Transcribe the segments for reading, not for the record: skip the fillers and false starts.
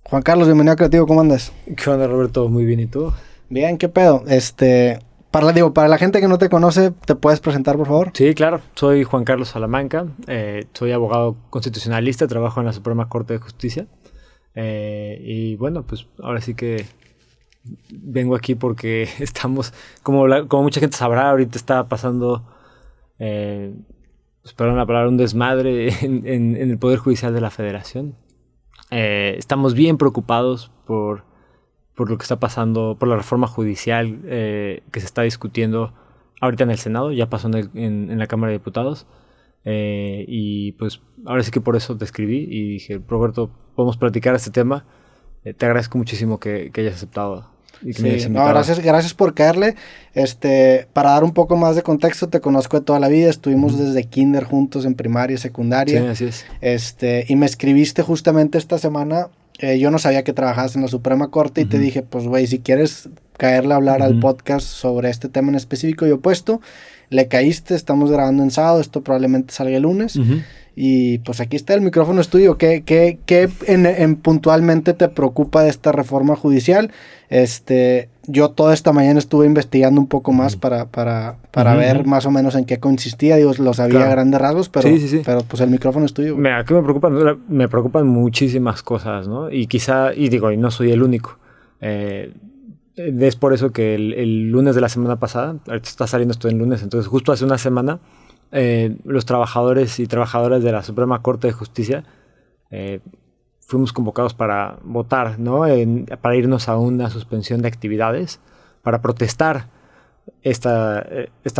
Juan Carlos, bienvenido a Creativo, ¿cómo andas? ¿Qué onda, Roberto? Muy bien, ¿y tú? Bien, ¿qué pedo? Para la gente que no te conoce, ¿te puedes presentar, por favor? Sí, claro. Soy Juan Carlos Salamanca. Soy abogado constitucionalista, trabajo en la Suprema Corte de Justicia. Y bueno, pues ahora sí que vengo aquí porque estamos, como mucha gente sabrá, ahorita está pasando, pues perdón la palabra, un desmadre en el Poder Judicial de la Federación. Estamos bien preocupados por lo que está pasando, por la reforma judicial que se está discutiendo ahorita en el Senado, ya pasó en la Cámara de Diputados. Y pues ahora sí que por eso te escribí y dije, Roberto, podemos platicar este tema. Te agradezco muchísimo que hayas aceptado. Y que me hayas invitado. Gracias por caerle. Para dar un poco más de contexto, te conozco de toda la vida, estuvimos desde kinder juntos en primaria y secundaria. Sí, así es. Y me escribiste justamente esta semana. Yo no sabía que trabajabas en la Suprema Corte y te dije, pues güey, si quieres caerle a hablar al podcast sobre este tema en específico, yo puesto, le caíste, estamos grabando en sábado, esto probablemente salga el lunes. Y pues aquí está el micrófono es tuyo. ¿Qué puntualmente te preocupa de esta reforma judicial? Yo toda esta mañana estuve investigando un poco más para ver más o menos en qué consistía. Digo, lo sabía a grandes rasgos, pero, sí. pero pues el micrófono es tuyo. Mira, ¿qué me preocupan? Me preocupan muchísimas cosas, ¿no? Y no soy el único. Es por eso que el lunes de la semana pasada, ahorita está saliendo esto el lunes, entonces justo hace una semana, los trabajadores y trabajadoras de la Suprema Corte de Justicia fuimos convocados para votar, ¿no? Para irnos a una suspensión de actividades para protestar esta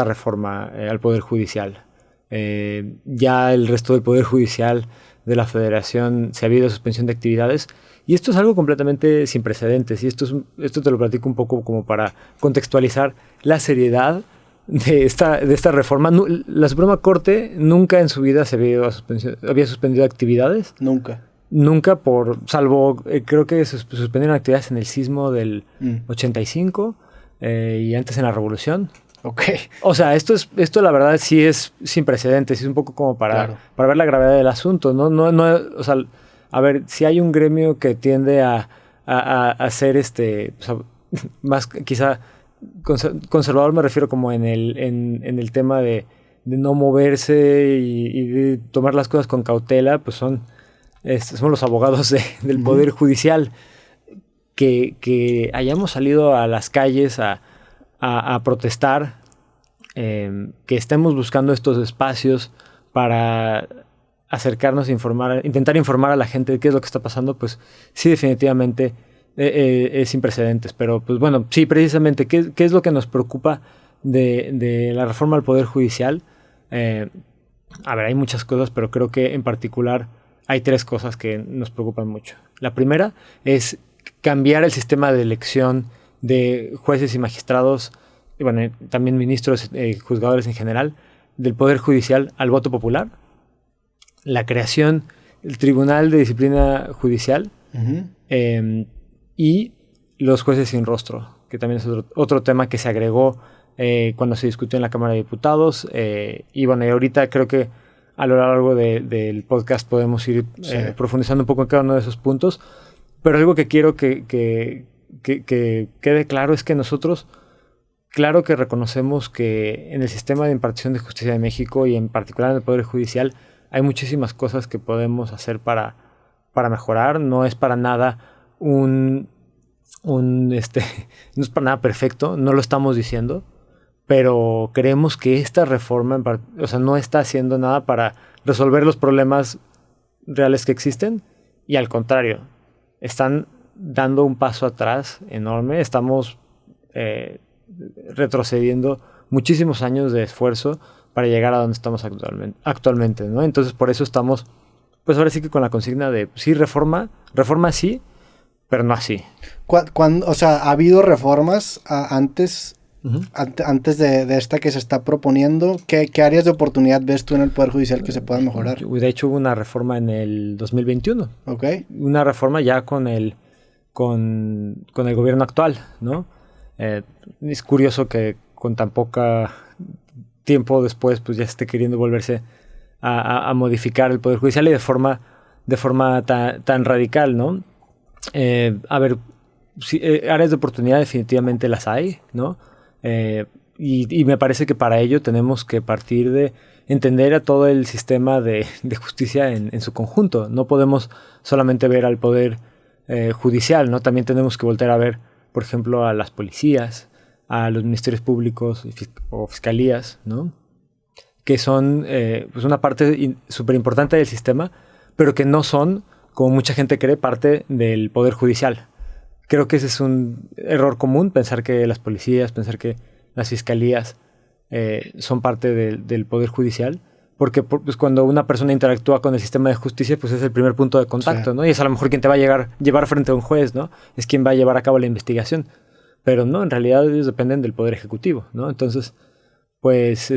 reforma al Poder Judicial. Ya el resto del Poder Judicial de la Federación se ha habido suspensión de actividades y esto es algo completamente sin precedentes y esto te lo platico un poco como para contextualizar la seriedad de esta reforma. La Suprema Corte nunca en su vida había suspendido actividades. Nunca salvo, creo que suspendieron actividades en el sismo del 85 y antes en la Revolución. Okay. O sea, esto la verdad sí es sin precedentes, es un poco como para ver la gravedad del asunto, ¿no? O sea, a ver, si hay un gremio que tiende a ser más quizá conservador, me refiero como en el tema de no moverse y de tomar las cosas con cautela, pues son los abogados del Poder Judicial. Que hayamos salido a las calles a protestar, que estemos buscando estos espacios para acercarnos a intentar informar a la gente de qué es lo que está pasando, pues sí, definitivamente es sin precedentes. Pero pues bueno, sí, precisamente, ¿qué es lo que nos preocupa de la reforma al Poder Judicial? A ver, hay muchas cosas, pero creo que en particular hay tres cosas que nos preocupan mucho. La primera es cambiar el sistema de elección de jueces y magistrados, y bueno, también ministros, juzgadores en general, del Poder Judicial al voto popular. La creación del Tribunal de Disciplina Judicial y los jueces sin rostro, que también es otro tema que se agregó cuando se discutió en la Cámara de Diputados. Y bueno, y ahorita creo que a lo largo del podcast podemos ir profundizando un poco en cada uno de esos puntos. Pero algo que quiero que quede claro es que nosotros, claro que reconocemos que en el sistema de impartición de justicia de México y en particular en el Poder Judicial hay muchísimas cosas que podemos hacer para mejorar. No es para nada no es para nada perfecto, no lo estamos diciendo, pero creemos que esta reforma no está haciendo nada para resolver los problemas reales que existen y al contrario, están dando un paso atrás enorme. Estamos retrocediendo muchísimos años de esfuerzo para llegar a donde estamos actualmente, ¿no? Entonces por eso estamos, pues ahora sí que con la consigna de sí, reforma sí, pero no así. O sea, ¿ha habido reformas antes de esta que se está proponiendo? ¿Qué áreas de oportunidad ves tú en el Poder Judicial que se puedan mejorar? De hecho, hubo una reforma en el 2021. Okay. Una reforma ya con el gobierno actual, ¿no? Es curioso que con tan poca tiempo después pues ya esté queriendo volverse a modificar el Poder Judicial y de forma tan radical, ¿no? A ver, sí, áreas de oportunidad definitivamente las hay, ¿no? Y me parece que para ello tenemos que partir de entender a todo el sistema de justicia en su conjunto. No podemos solamente ver al poder judicial, ¿no? También tenemos que voltear a ver, por ejemplo, a las policías, a los ministerios públicos o fiscalías, ¿no? Que son pues una parte súper importante del sistema, pero que no son, como mucha gente cree, parte del poder judicial. Creo que ese es un error común, pensar que las policías, pensar que las fiscalías son parte del poder judicial, porque pues, cuando una persona interactúa con el sistema de justicia, pues es el primer punto de contacto, sí, ¿no? Y es a lo mejor quien te va a llevar frente a un juez, ¿no? Es quien va a llevar a cabo la investigación. Pero no, en realidad ellos dependen del poder ejecutivo, ¿no? Entonces, pues,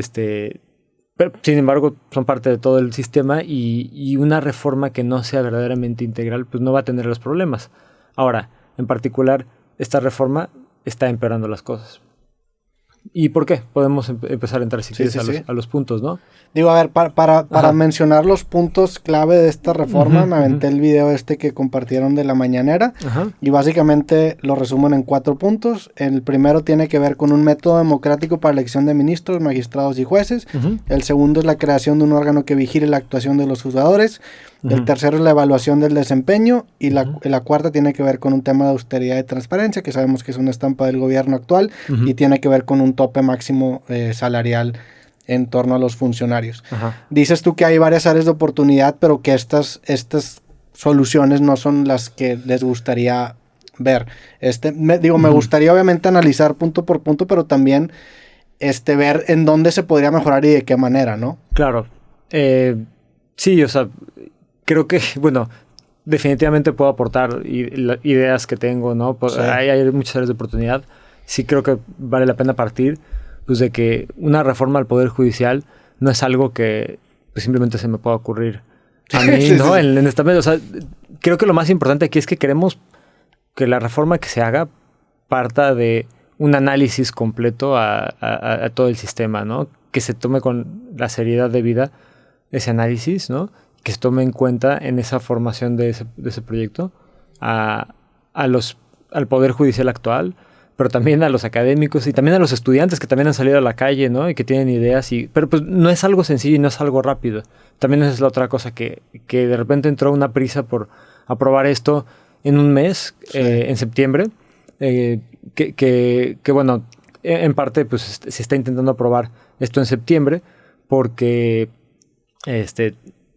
pero, sin embargo, son parte de todo el sistema y una reforma que no sea verdaderamente integral, pues no va a tener los problemas. Ahora, en particular, esta reforma está empeorando las cosas. ¿Y por qué? Podemos empezar a entrar, si quieres, a los puntos, ¿no? Digo, a ver, para mencionar los puntos clave de esta reforma, me aventé el video que compartieron de la mañanera, y básicamente lo resumen en 4 puntos. El primero tiene que ver con un método democrático para la elección de ministros, magistrados y jueces. El segundo es la creación de un órgano que vigile la actuación de los juzgadores. El tercero es la evaluación del desempeño, y la cuarta tiene que ver con un tema de austeridad y transparencia, que sabemos que es una estampa del gobierno actual, y tiene que ver con un tope máximo salarial en torno a los funcionarios. Dices tú que hay varias áreas de oportunidad, pero que estas soluciones no son las que les gustaría ver. Me gustaría obviamente analizar punto por punto, pero también ver en dónde se podría mejorar y de qué manera, ¿no? Claro. Sí, o sea, creo que, bueno, definitivamente puedo aportar ideas que tengo, ¿no? Pues, sí. Hay muchas áreas de oportunidad. Sí creo que vale la pena partir pues, de que una reforma al Poder Judicial no es algo que pues, simplemente se me pueda ocurrir a mí, sí, ¿no? Sí. En esta mesa. O sea, creo que lo más importante aquí es que queremos que la reforma que se haga parta de un análisis completo a todo el sistema, ¿no? Que se tome con la seriedad debida ese análisis, ¿no? Que se tome en cuenta en esa formación de ese proyecto al Poder Judicial actual, pero también a los académicos y también a los estudiantes que también han salido a la calle, ¿no? Y que tienen ideas. Pero pues no es algo sencillo y no es algo rápido. También esa es la otra cosa, que de repente entró una prisa por aprobar esto en un mes, sí. En septiembre, que bueno, en parte pues se está intentando aprobar esto en septiembre porque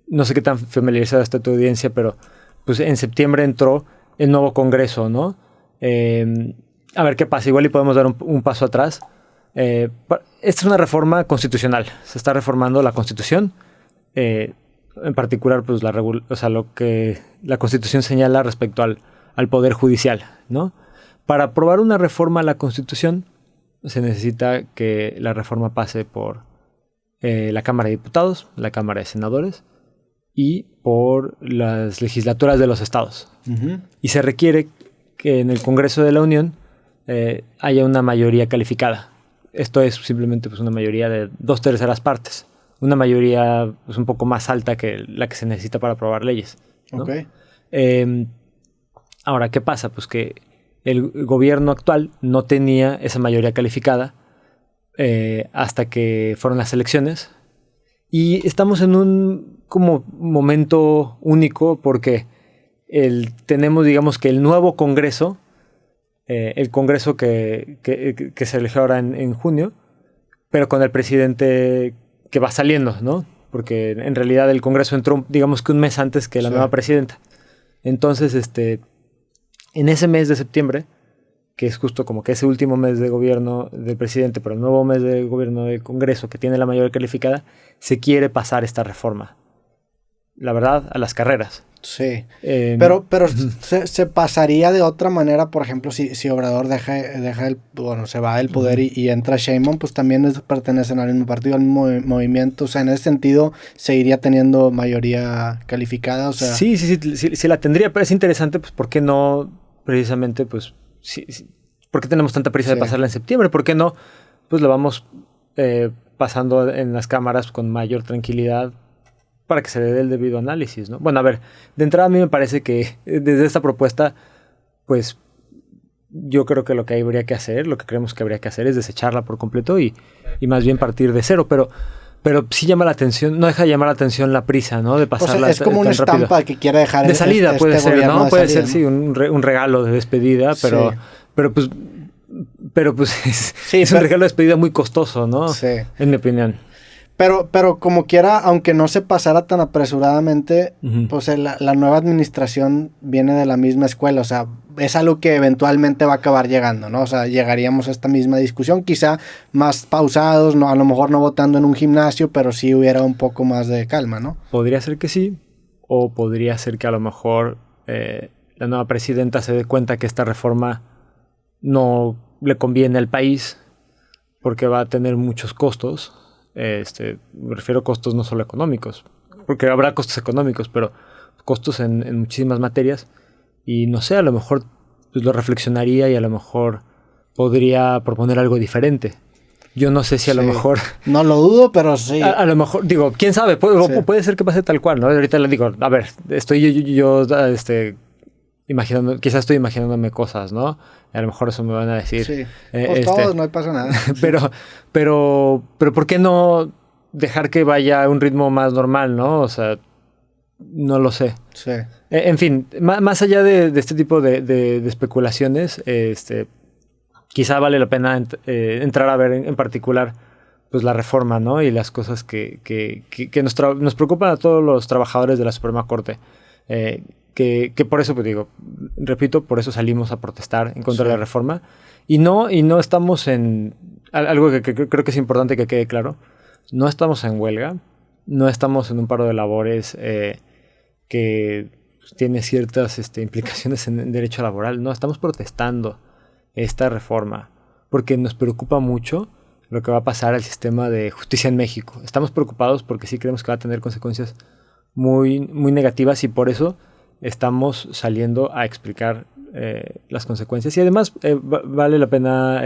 no sé qué tan familiarizada está tu audiencia, pero pues en septiembre entró el nuevo Congreso, ¿no? A ver qué pasa, igual y podemos dar un paso atrás. Esta es una reforma constitucional, se está reformando la Constitución, en particular pues lo que la Constitución señala respecto al Poder Judicial, ¿no? Para aprobar una reforma a la Constitución se necesita que la reforma pase por la Cámara de Diputados, la Cámara de Senadores y por las legislaturas de los estados. Y se requiere que en el Congreso de la Unión haya una mayoría calificada. Esto es simplemente pues, una mayoría de 2/3 partes. Una mayoría pues, un poco más alta que la que se necesita para aprobar leyes, ¿no? Okay. Ahora, ¿qué pasa? Pues que el gobierno actual no tenía esa mayoría calificada hasta que fueron las elecciones. Y estamos en un como momento único porque tenemos, digamos, que el nuevo Congreso, el Congreso que se eligió ahora en junio, pero con el presidente que va saliendo, ¿no? Porque en realidad el Congreso entró, digamos que un mes antes que la nueva presidenta. Entonces, en ese mes de septiembre, que es justo como que ese último mes de gobierno del presidente, pero el nuevo mes de gobierno del Congreso, que tiene la mayoría calificada, se quiere pasar esta reforma. La verdad, a las carreras. Sí, pero se pasaría de otra manera, por ejemplo, si Obrador se va del poder y entra Sheinbaum, pues también pertenecen al mismo partido, al mismo movimiento, o sea, en ese sentido seguiría teniendo mayoría calificada, o sea... Sí, la tendría, pero es interesante, pues, ¿por qué no precisamente, pues, por qué tenemos tanta prisa de pasarla en septiembre? ¿Por qué no, pues, lo vamos pasando en las cámaras con mayor tranquilidad para que se le dé el debido análisis, ¿no? Bueno, a ver, de entrada a mí me parece que desde esta propuesta pues yo creo que lo que habría que hacer, lo que creemos que habría que hacer es desecharla por completo y más bien partir de cero, pero sí llama la atención, no deja de llamar la atención la prisa, ¿no? De pasarla. O sea, es como una estampa rápido. Que quiere dejar de salida, puede ser, ¿no? Puede ser, sí, un regalo de despedida, pero es un regalo de despedida muy costoso, ¿no? Sí. En mi opinión. Pero como quiera, aunque no se pasara tan apresuradamente, pues la nueva administración viene de la misma escuela, o sea, es algo que eventualmente va a acabar llegando, ¿no? O sea, llegaríamos a esta misma discusión, quizá más pausados, no, a lo mejor no votando en un gimnasio, pero sí hubiera un poco más de calma, ¿no? Podría ser que sí, o podría ser que a lo mejor la nueva presidenta se dé cuenta que esta reforma no le conviene al país porque va a tener muchos costos. Me refiero a costos no solo económicos, porque habrá costos económicos, pero costos en muchísimas materias, y no sé, a lo mejor pues, lo reflexionaría y a lo mejor podría proponer algo diferente. Yo no sé si a lo mejor... No lo dudo, pero sí. A lo mejor, digo, quién sabe, puede ser que pase tal cual, ¿no? Ahorita le digo, a ver, estoy yo imaginando, quizás estoy imaginándome cosas, ¿no? A lo mejor eso me van a decir. Sí, pues todos, no pasa nada. pero ¿por qué no dejar que vaya a un ritmo más normal, ¿no? O sea, no lo sé. Sí. En fin, más allá de este tipo de especulaciones, quizá vale la pena entrar a ver en particular pues la reforma, ¿no? Y las cosas que nos preocupan a todos los trabajadores de la Suprema Corte. Que por eso, pues digo, repito, por eso salimos a protestar en contra de la reforma. Y no estamos en... Algo que creo que es importante que quede claro. No estamos en huelga. No estamos en un paro de labores que tiene ciertas implicaciones en derecho laboral. No, estamos protestando esta reforma porque nos preocupa mucho lo que va a pasar al sistema de justicia en México. Estamos preocupados porque sí creemos que va a tener consecuencias muy, muy negativas, y por eso estamos saliendo a explicar las consecuencias. Y además vale la pena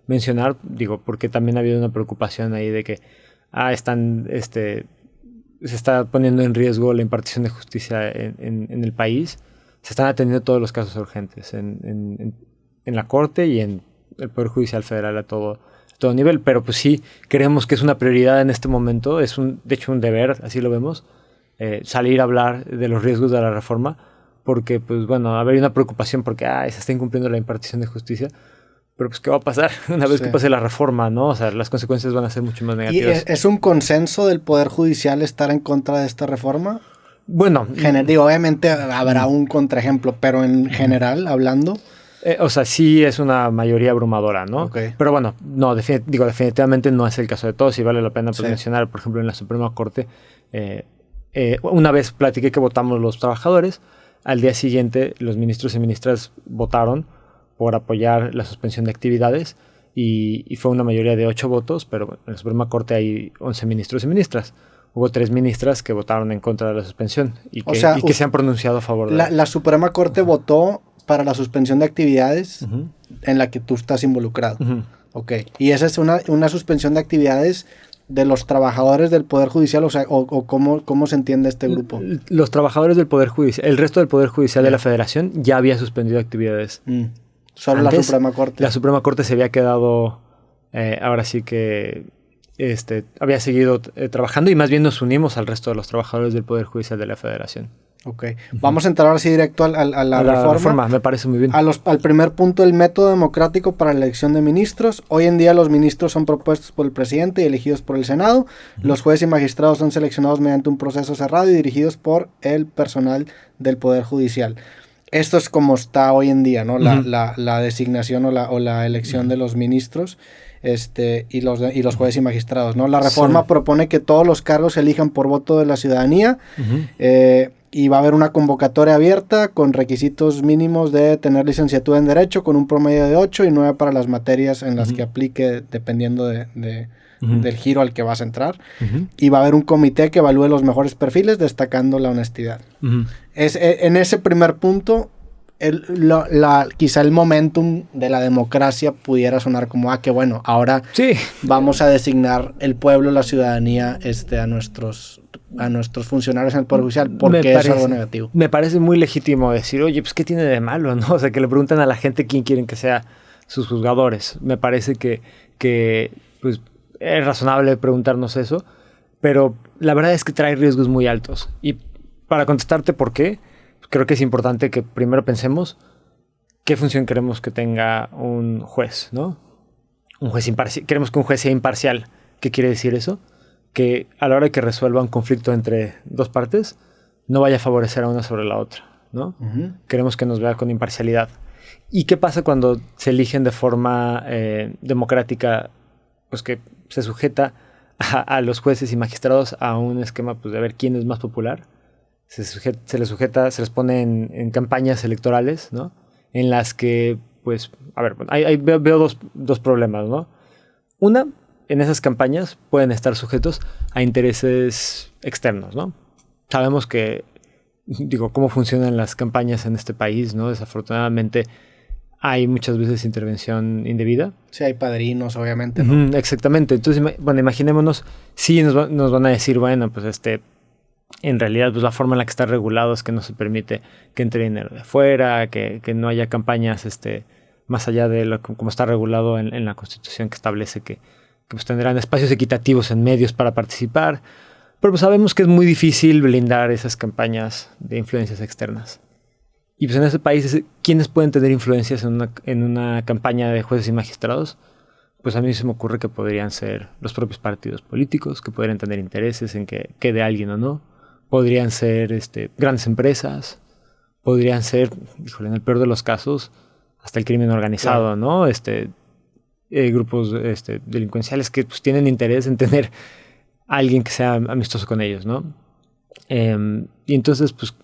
mencionar, digo, porque también ha habido una preocupación ahí de que se está poniendo en riesgo la impartición de justicia en el país. Se están atendiendo todos los casos urgentes en la Corte y en el Poder Judicial Federal a todo nivel, pero pues sí creemos que es una prioridad en este momento, de hecho un deber, así lo vemos, salir a hablar de los riesgos de la reforma, porque pues bueno, haber una preocupación porque se está incumpliendo la impartición de justicia, pero pues ¿qué va a pasar una vez que pase la reforma, no? O sea, las consecuencias van a ser mucho más negativas. ¿Y es un consenso del Poder Judicial estar en contra de esta reforma? Bueno, digo, obviamente habrá un contraejemplo, pero en general, hablando... o sea, sí es una mayoría abrumadora, ¿no? Okay. Pero bueno, no, definitivamente no es el caso de todos, y vale la pena mencionar, por ejemplo, en la Suprema Corte, una vez platiqué que votamos los trabajadores, al día siguiente los ministros y ministras votaron por apoyar la suspensión de actividades, y fue una mayoría de 8 votos, pero en la Suprema Corte hay 11 ministros y ministras. Hubo 3 ministras que votaron en contra de la suspensión y que se han pronunciado a favor de la Suprema Corte votó para la suspensión de actividades en la que tú estás involucrado. Ok. Y esa es una suspensión de actividades de los trabajadores del Poder Judicial, o sea, o ¿cómo se entiende este grupo? Los trabajadores del Poder Judicial, el resto del Poder Judicial de la Federación ya había suspendido actividades. Solo antes, la Suprema Corte. La Suprema Corte se había quedado, ahora sí que había seguido trabajando, y más bien nos unimos al resto de los trabajadores del Poder Judicial de la Federación. Ok. Vamos a entrar ahora sí directo a la reforma. Me parece muy bien. Al primer punto, el método democrático para la elección de ministros. Hoy en día los ministros son propuestos por el presidente y elegidos por el Senado. Los jueces y magistrados son seleccionados mediante un proceso cerrado y dirigidos por el personal del Poder Judicial. Esto es como está hoy en día, ¿no? La designación o la elección de los ministros y los jueces y magistrados, ¿no? La reforma propone que todos los cargos se elijan por voto de la ciudadanía, y va a haber una convocatoria abierta con requisitos mínimos de tener licenciatura en Derecho con un promedio de 8 y 9 para las materias en las que aplique, dependiendo del giro al que vas a entrar. Y va a haber un comité que evalúe los mejores perfiles, destacando la honestidad. En ese primer punto, quizá el momentum de la democracia pudiera sonar como, que bueno, ahora sí, vamos a designar el pueblo, la ciudadanía, a nuestros funcionarios en el Poder Judicial, porque es algo negativo. Me parece muy legítimo decir, oye, pues ¿qué tiene de malo? ¿No? O sea, que le preguntan a la gente quién quieren que sea sus juzgadores. Me parece que pues, es razonable preguntarnos eso, pero la verdad es que trae riesgos muy altos. Y para contestarte por qué, creo que es importante que primero pensemos qué función queremos que tenga un juez, ¿no? Un juez imparcial. Queremos que un juez sea imparcial. ¿Qué quiere decir eso? Que a la hora de que resuelva un conflicto entre dos partes, no vaya a favorecer a una sobre la otra, ¿no? Uh-huh. Queremos que nos vea con imparcialidad. ¿Y qué pasa cuando se eligen de forma democrática? Pues que se sujeta a los jueces y magistrados a un esquema pues, de ver quién es más popular. Se les sujeta, se les pone en campañas electorales, ¿no? En las que, pues, a ver, veo dos problemas, ¿no? Una, en esas campañas pueden estar sujetos a intereses externos, ¿no? Sabemos que, cómo funcionan las campañas en este país, ¿no? Desafortunadamente hay muchas veces intervención indebida. Sí, hay padrinos, obviamente, ¿no? Exactamente. Entonces, bueno, imaginémonos, sí nos van a decir, bueno, pues en realidad, pues la forma en la que está regulado es que no se permite que entre dinero de afuera, que no haya campañas más allá de como está regulado en la Constitución, que establece que pues tendrán espacios equitativos en medios para participar. Pero pues sabemos que es muy difícil blindar esas campañas de influencias externas. Y pues en ese país, ¿quiénes pueden tener influencias en una campaña de jueces y magistrados? Pues a mí se me ocurre que podrían ser los propios partidos políticos, que podrían tener intereses en que quede alguien o no. Podrían ser grandes empresas, podrían ser, en el peor de los casos, hasta el crimen organizado, claro, ¿no? Grupos delincuenciales que pues, tienen interés en tener a alguien que sea amistoso con ellos, ¿no? Y entonces, pues,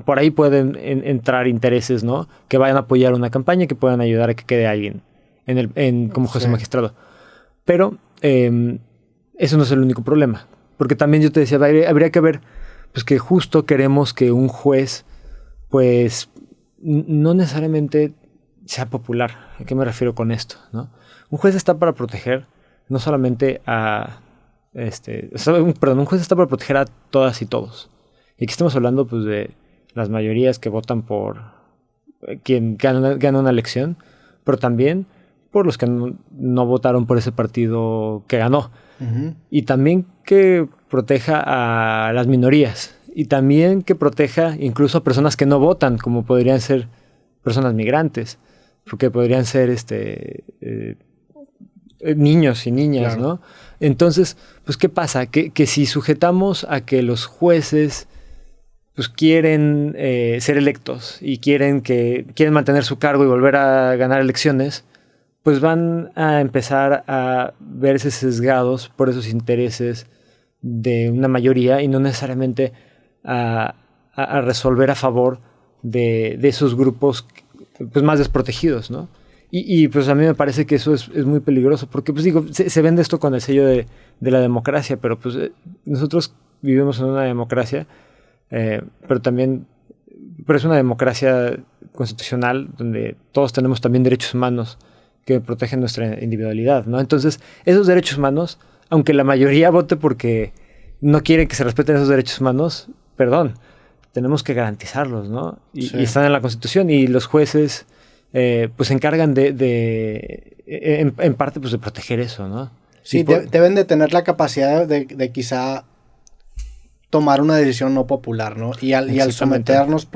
por ahí pueden entrar intereses, ¿no? Que vayan a apoyar una campaña, que puedan ayudar a que quede alguien como juez o magistrado. Pero eso no es el único problema. Porque también yo te decía, habría que ver pues que justo queremos que un juez, pues, no necesariamente sea popular. ¿A qué me refiero con esto, no? Un juez está para proteger no solamente un juez está para proteger a todas y todos. Y aquí estamos hablando, pues, de las mayorías que votan por quien gana una elección, pero también por los que no votaron por ese partido que ganó. Uh-huh. Y también que proteja a las minorías. Y también que proteja incluso a personas que no votan, como podrían ser personas migrantes, porque podrían ser niños y niñas, claro, ¿no? Entonces, pues, ¿qué pasa? Que si sujetamos a que los jueces pues quieren ser electos y quieren mantener su cargo y volver a ganar elecciones, pues van a empezar a verse sesgados por esos intereses de una mayoría y no necesariamente a resolver a favor de esos grupos pues, más desprotegidos, ¿no? Y pues a mí me parece que eso es muy peligroso, porque pues se vende esto con el sello de la democracia, pero pues nosotros vivimos en una democracia, pero es una democracia constitucional donde todos tenemos también derechos humanos que protegen nuestra individualidad, ¿no? Entonces, esos derechos humanos, aunque la mayoría vote porque no quieren que se respeten esos derechos humanos, perdón, tenemos que garantizarlos, ¿no? Y están en la Constitución, y los jueces pues se encargan en parte pues de proteger eso, ¿no? Sí, deben de tener la capacidad de quizá tomar una decisión no popular, ¿no? Y al someterlos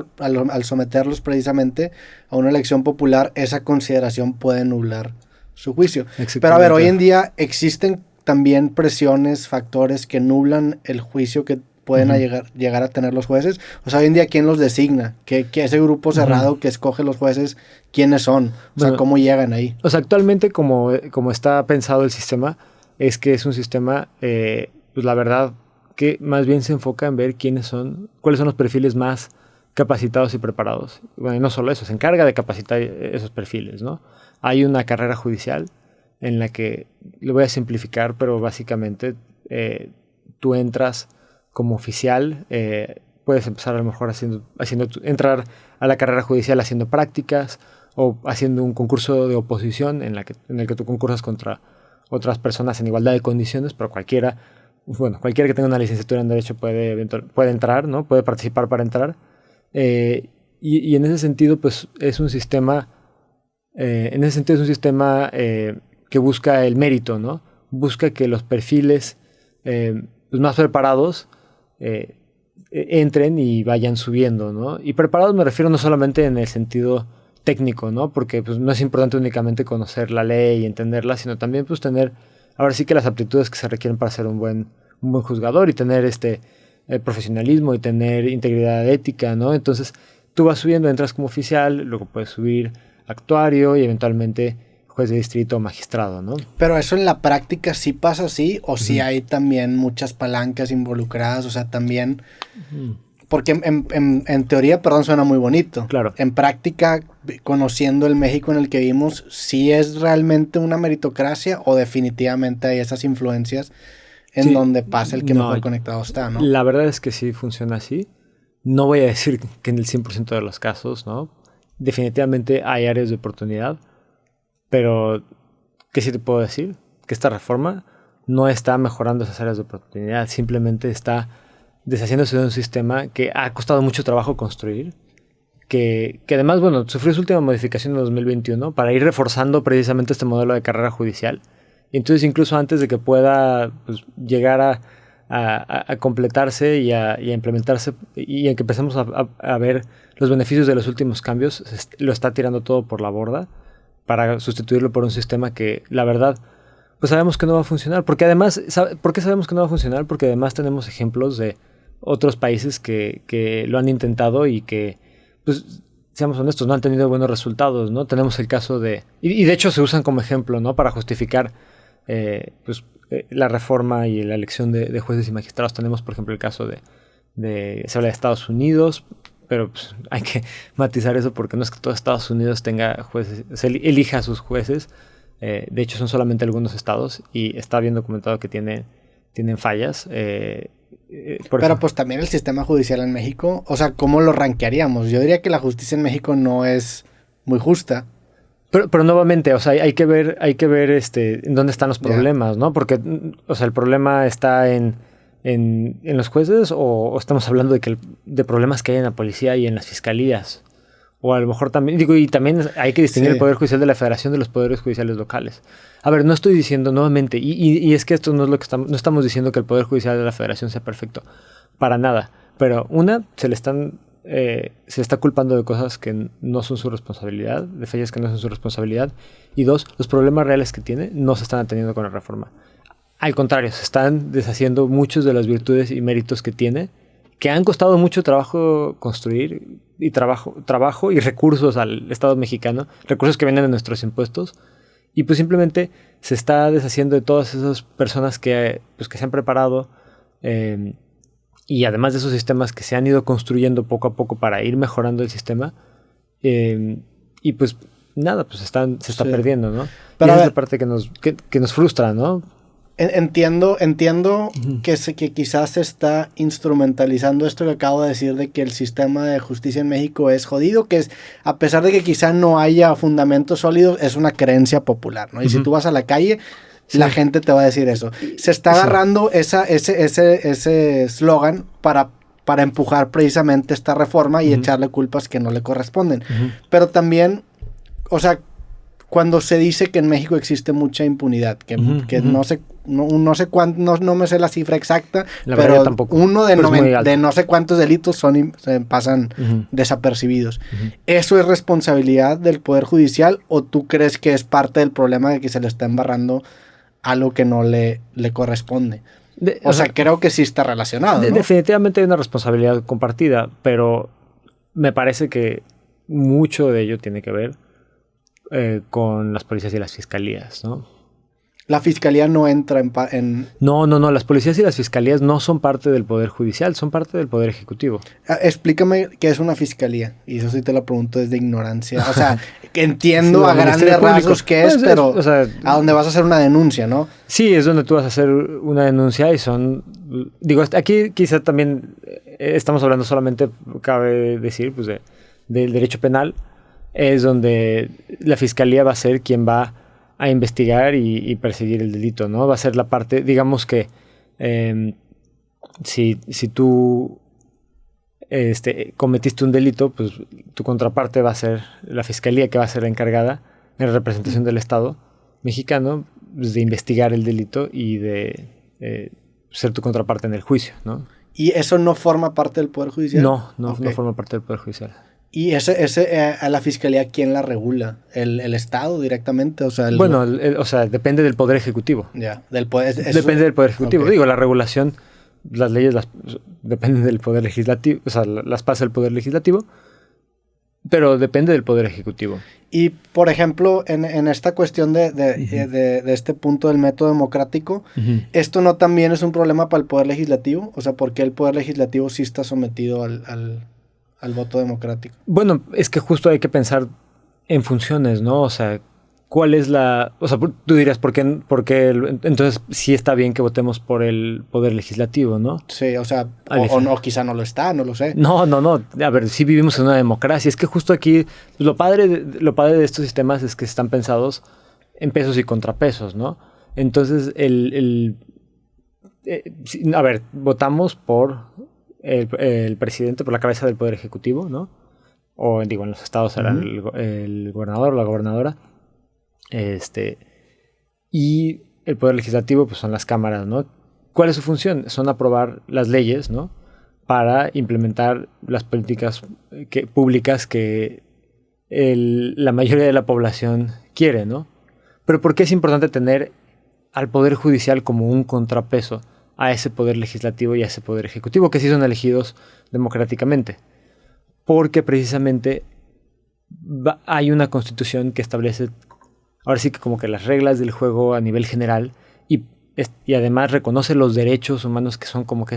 precisamente a una elección popular, esa consideración puede nublar su juicio. Pero a ver, hoy en día existen también presiones, factores que nublan el juicio que pueden llegar a tener los jueces. O sea, hoy en día, ¿quién los designa? Que ese grupo cerrado que escoge los jueces, ¿quiénes son? O sea, ¿cómo llegan ahí? O sea, actualmente como está pensado el sistema, es que es un sistema, pues la verdad, que más bien se enfoca en ver cuáles son los perfiles más capacitados y preparados. Bueno, y no solo eso, se encarga de capacitar esos perfiles, ¿no? Hay una carrera judicial en la que, lo voy a simplificar, pero básicamente tú entras como oficial puedes empezar a lo mejor entrar a la carrera judicial haciendo prácticas o haciendo un concurso de oposición en el que tú concursas contra otras personas en igualdad de condiciones, pero cualquiera que tenga una licenciatura en Derecho puede entrar, ¿no? Puede participar para entrar. Y en ese sentido, pues es un sistema, que busca el mérito, ¿no? Busca que los perfiles pues más preparados entren y vayan subiendo, ¿no? Y preparados me refiero no solamente en el sentido técnico, ¿no? Porque pues, no es importante únicamente conocer la ley y entenderla, sino también pues tener, ahora sí que las aptitudes que se requieren para ser un buen juzgador y tener profesionalismo y tener integridad ética, ¿no? Entonces tú vas subiendo, entras como oficial, luego puedes subir actuario y eventualmente juez de distrito o magistrado, ¿no? Pero eso en la práctica sí pasa así, o sí hay también muchas palancas involucradas, o sea, también... Porque en teoría, perdón, suena muy bonito. Claro. En práctica, conociendo el México en el que vivimos, ¿sí es realmente una meritocracia o definitivamente hay esas influencias en donde pasa el que mejor conectado está, ¿no? La verdad es que sí funciona así. No voy a decir que en el 100% de los casos, ¿no? Definitivamente hay áreas de oportunidad, pero ¿qué sí te puedo decir? Que esta reforma no está mejorando esas áreas de oportunidad, simplemente está deshaciéndose de un sistema que ha costado mucho trabajo construir, que además, bueno, sufrió su última modificación en 2021 para ir reforzando precisamente este modelo de carrera judicial. Y entonces incluso antes de que pueda pues, llegar a completarse y a implementarse y en que empecemos a ver los beneficios de los últimos cambios, lo está tirando todo por la borda para sustituirlo por un sistema que, la verdad, pues sabemos que no va a funcionar. Porque además, ¿por qué sabemos que no va a funcionar? Porque además tenemos ejemplos de otros países que lo han intentado y que, pues, seamos honestos, no han tenido buenos resultados, ¿no? Tenemos el caso de... Y de hecho se usan como ejemplo, ¿no? Para justificar la reforma y la elección de jueces y magistrados. Tenemos, por ejemplo, el caso se habla de Estados Unidos, pero pues, hay que matizar eso porque no es que todo Estados Unidos tenga jueces, elija a sus jueces. De hecho, son solamente algunos estados y está bien documentado que tienen fallas. Pero pues también el sistema judicial en México, o sea, ¿cómo lo rankearíamos? Yo diría que la justicia en México no es muy justa. Pero nuevamente, o sea, hay que ver en dónde están los problemas, ¿no? Porque, o sea, el problema está en los jueces o estamos hablando de problemas que hay en la policía y en las fiscalías. O a lo mejor también, y también hay que distinguir el Poder Judicial de la Federación de los poderes judiciales locales. A ver, no estoy diciendo nuevamente, y es que esto no es lo que no estamos diciendo que el Poder Judicial de la Federación sea perfecto, para nada. Pero se le está culpando de cosas que no son su responsabilidad, de fallas que no son su responsabilidad. Y dos, los problemas reales que tiene no se están atendiendo con la reforma. Al contrario, se están deshaciendo muchos de las virtudes y méritos que tiene, que han costado mucho trabajo construir, y trabajo y recursos al Estado mexicano, recursos que vienen de nuestros impuestos, y pues simplemente se está deshaciendo de todas esas personas que se han preparado, y además de esos sistemas que se han ido construyendo poco a poco para ir mejorando el sistema, y pues nada, pues se está perdiendo, ¿no? Pero esa es la parte que nos frustra, ¿no? Entiendo que quizás se está instrumentalizando esto que acabo de decir de que el sistema de justicia en México es jodido, que es, a pesar de que quizá no haya fundamentos sólidos, es una creencia popular, ¿no? Y si tú vas a la calle, la gente te va a decir eso. Se está agarrando ese eslogan para empujar precisamente esta reforma y echarle culpas que no le corresponden. Pero también, o sea, cuando se dice que en México existe mucha impunidad, que no sé cuánto, no me sé la cifra exacta, pero uno de no sé cuántos delitos pasan desapercibidos. ¿Eso es responsabilidad del Poder Judicial o tú crees que es parte del problema de que se le está embarrando algo que no le corresponde? O sea, creo que sí está relacionado, ¿no? Definitivamente hay una responsabilidad compartida, pero me parece que mucho de ello tiene que ver con las policías y las fiscalías, ¿no? La fiscalía no entra en... No, las policías y las fiscalías no son parte del Poder Judicial, son parte del Poder Ejecutivo. Explícame qué es una fiscalía, y eso sí te lo pregunto desde ignorancia. O sea, entiendo a grandes rasgos qué es, pero o sea, a dónde vas a hacer una denuncia, ¿no? Sí, es donde tú vas a hacer una denuncia y son... Digo, aquí quizá también estamos hablando solamente, cabe decir, pues del derecho penal, es donde la fiscalía va a ser quien va a investigar y perseguir el delito, ¿no? Va a ser la parte, digamos que si tú cometiste un delito, pues tu contraparte va a ser la fiscalía, que va a ser la encargada en representación del Estado mexicano, pues, de investigar el delito y de ser tu contraparte en el juicio, ¿no? ¿Y eso no forma parte del Poder Judicial? No forma parte del Poder Judicial. ¿Y a la fiscalía quién la regula? ¿El Estado directamente? O sea, depende del Poder Ejecutivo. Ya, depende del Poder Ejecutivo. Okay. Digo, la regulación, las leyes dependen del Poder Legislativo, o sea, las pasa el Poder Legislativo, pero depende del Poder Ejecutivo. Y, por ejemplo, en esta cuestión de este punto del método democrático, ¿esto no también es un problema para el Poder Legislativo? O sea, ¿por qué el Poder Legislativo sí está sometido al voto democrático? Bueno, es que justo hay que pensar en funciones, ¿no? O sea, ¿cuál es la...? O sea, tú dirías, ¿por qué entonces sí está bien que votemos por el Poder Legislativo, ¿no? Sí, o sea, o no, quizá no lo está, no lo sé. No. A ver, sí vivimos en una democracia. Es que justo aquí, pues, lo padre de estos sistemas es que están pensados en pesos y contrapesos, ¿no? Entonces, a ver, votamos por el presidente, por la cabeza del Poder Ejecutivo, ¿no? O digo, en los estados será el gobernador o la gobernadora. Y el Poder Legislativo, pues son las cámaras, ¿no? ¿Cuál es su función? Son aprobar las leyes, ¿no? Para implementar las políticas públicas que la mayoría de la población quiere, ¿no? Pero ¿por qué es importante tener al Poder Judicial como un contrapeso a ese Poder Legislativo y a ese Poder Ejecutivo, que sí son elegidos democráticamente? Porque precisamente hay una constitución que establece, ahora sí que como que las reglas del juego a nivel general y además reconoce los derechos humanos, que son como que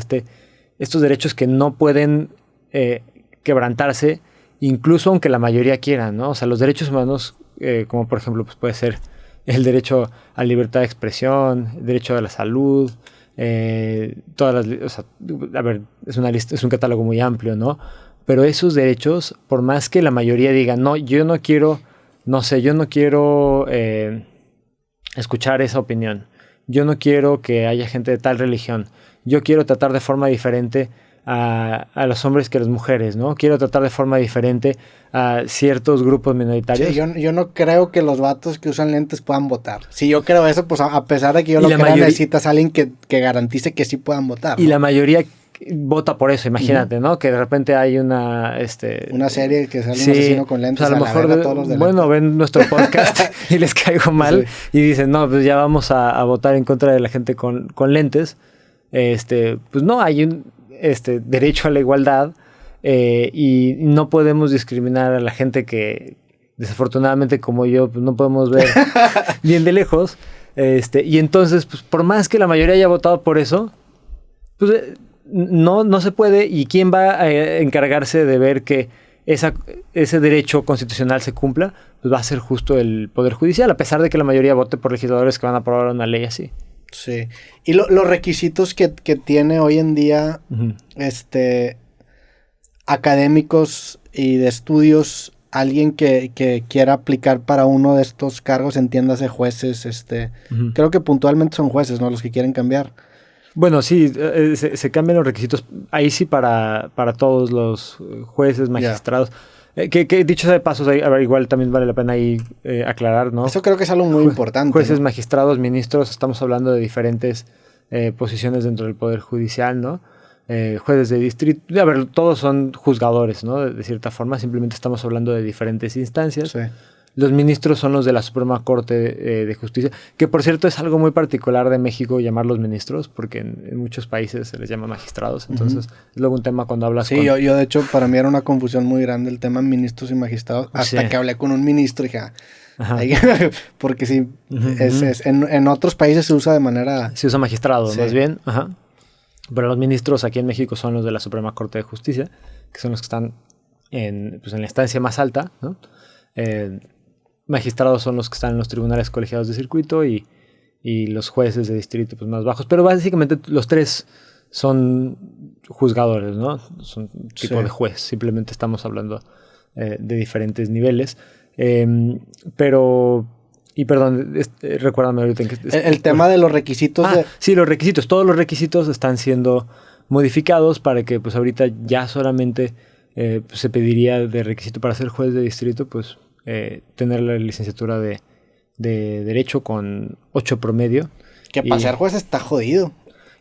estos derechos que no pueden quebrantarse, incluso aunque la mayoría quiera, ¿no? O sea, los derechos humanos, como por ejemplo, pues puede ser el derecho a libertad de expresión, el derecho a la salud, todas las, o sea, a ver, es una lista, es un catálogo muy amplio, ¿no? Pero esos derechos, por más que la mayoría diga, no, yo no quiero escuchar esa opinión, yo no quiero que haya gente de tal religión, yo quiero tratar de forma diferente a los hombres que a las mujeres, ¿no? Quiero tratar de forma diferente a ciertos grupos minoritarios. Sí, yo no creo que los vatos que usan lentes puedan votar. Si yo creo eso, pues a pesar de que yo lo crea, necesitas a alguien que garantice que sí puedan votar, ¿no? Y la mayoría vota por eso, imagínate, ¿no? Que de repente hay una serie que sale un asesino con lentes, pues a lo mejor todos los de lentes. Ven nuestro podcast y les caigo mal, sí. Y dicen, no, pues ya vamos a votar en contra de la gente con lentes. Pues no, hay un derecho a la igualdad, y no podemos discriminar a la gente que desafortunadamente como yo pues no podemos ver bien de lejos, y entonces pues por más que la mayoría haya votado por eso, pues no se puede. ¿Y quién va a encargarse de ver que ese derecho constitucional se cumpla? Pues va a ser justo el Poder Judicial, a pesar de que la mayoría vote por legisladores que van a aprobar una ley así. Sí. Y los requisitos que tiene hoy en día académicos y de estudios, alguien que quiera aplicar para uno de estos cargos, entiéndase jueces, creo que puntualmente son jueces, ¿no? Los que quieren cambiar. Bueno, sí, se cambian los requisitos, ahí sí para todos los jueces, magistrados. Yeah. Que dicho sea de pasos, a ver, igual también vale la pena ahí aclarar, ¿no? Eso creo que es algo muy importante. Jueces, ¿no? Magistrados, ministros, estamos hablando de diferentes posiciones dentro del Poder Judicial, ¿no? Jueces de distrito, a ver, todos son juzgadores, ¿no? De cierta forma, simplemente estamos hablando de diferentes instancias. Sí. Los ministros son los de la Suprema Corte de Justicia, que por cierto es algo muy particular de México llamarlos ministros, porque en muchos países se les llama magistrados, entonces es luego un tema cuando hablas con... Sí, yo de hecho para mí era una confusión muy grande el tema ministros y magistrados, hasta que hablé con un ministro y dije, porque sí, en otros países se usa de manera... Se usa magistrado, más bien, pero los ministros aquí en México son los de la Suprema Corte de Justicia, que son los que están en la instancia más alta, ¿no? Magistrados son los que están en los tribunales colegiados de circuito y los jueces de distrito pues más bajos. Pero básicamente los tres son juzgadores, ¿no? Son tipo de juez. Simplemente estamos hablando de diferentes niveles. Pero... Y perdón, recuérdame ahorita en que... El tema de los requisitos. Sí, los requisitos. Todos los requisitos están siendo modificados para que pues ahorita ya solamente se pediría de requisito para ser juez de distrito, pues tener la licenciatura de Derecho con 8 promedio. Que para ser juez está jodido.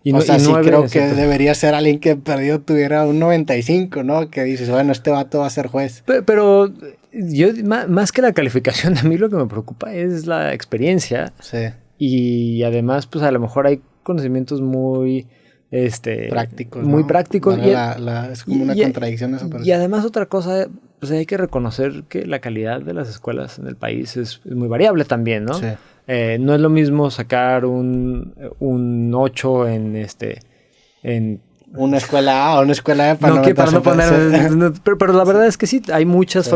Sí creo que debería ser alguien que perdido tuviera un 95, ¿no? Que dices, bueno, este vato va a ser juez. Pero yo, más que la calificación, a mí lo que me preocupa es la experiencia. Sí. Y además, pues a lo mejor hay conocimientos muy... prácticos, muy ¿no? prácticos. Es como una contradicción eso. Y además otra cosa, pues hay que reconocer que la calidad de las escuelas en el país es muy variable también, ¿no? Sí. No es lo mismo sacar un 8 en una escuela A o una escuela B para pero la verdad es que sí, hay muchas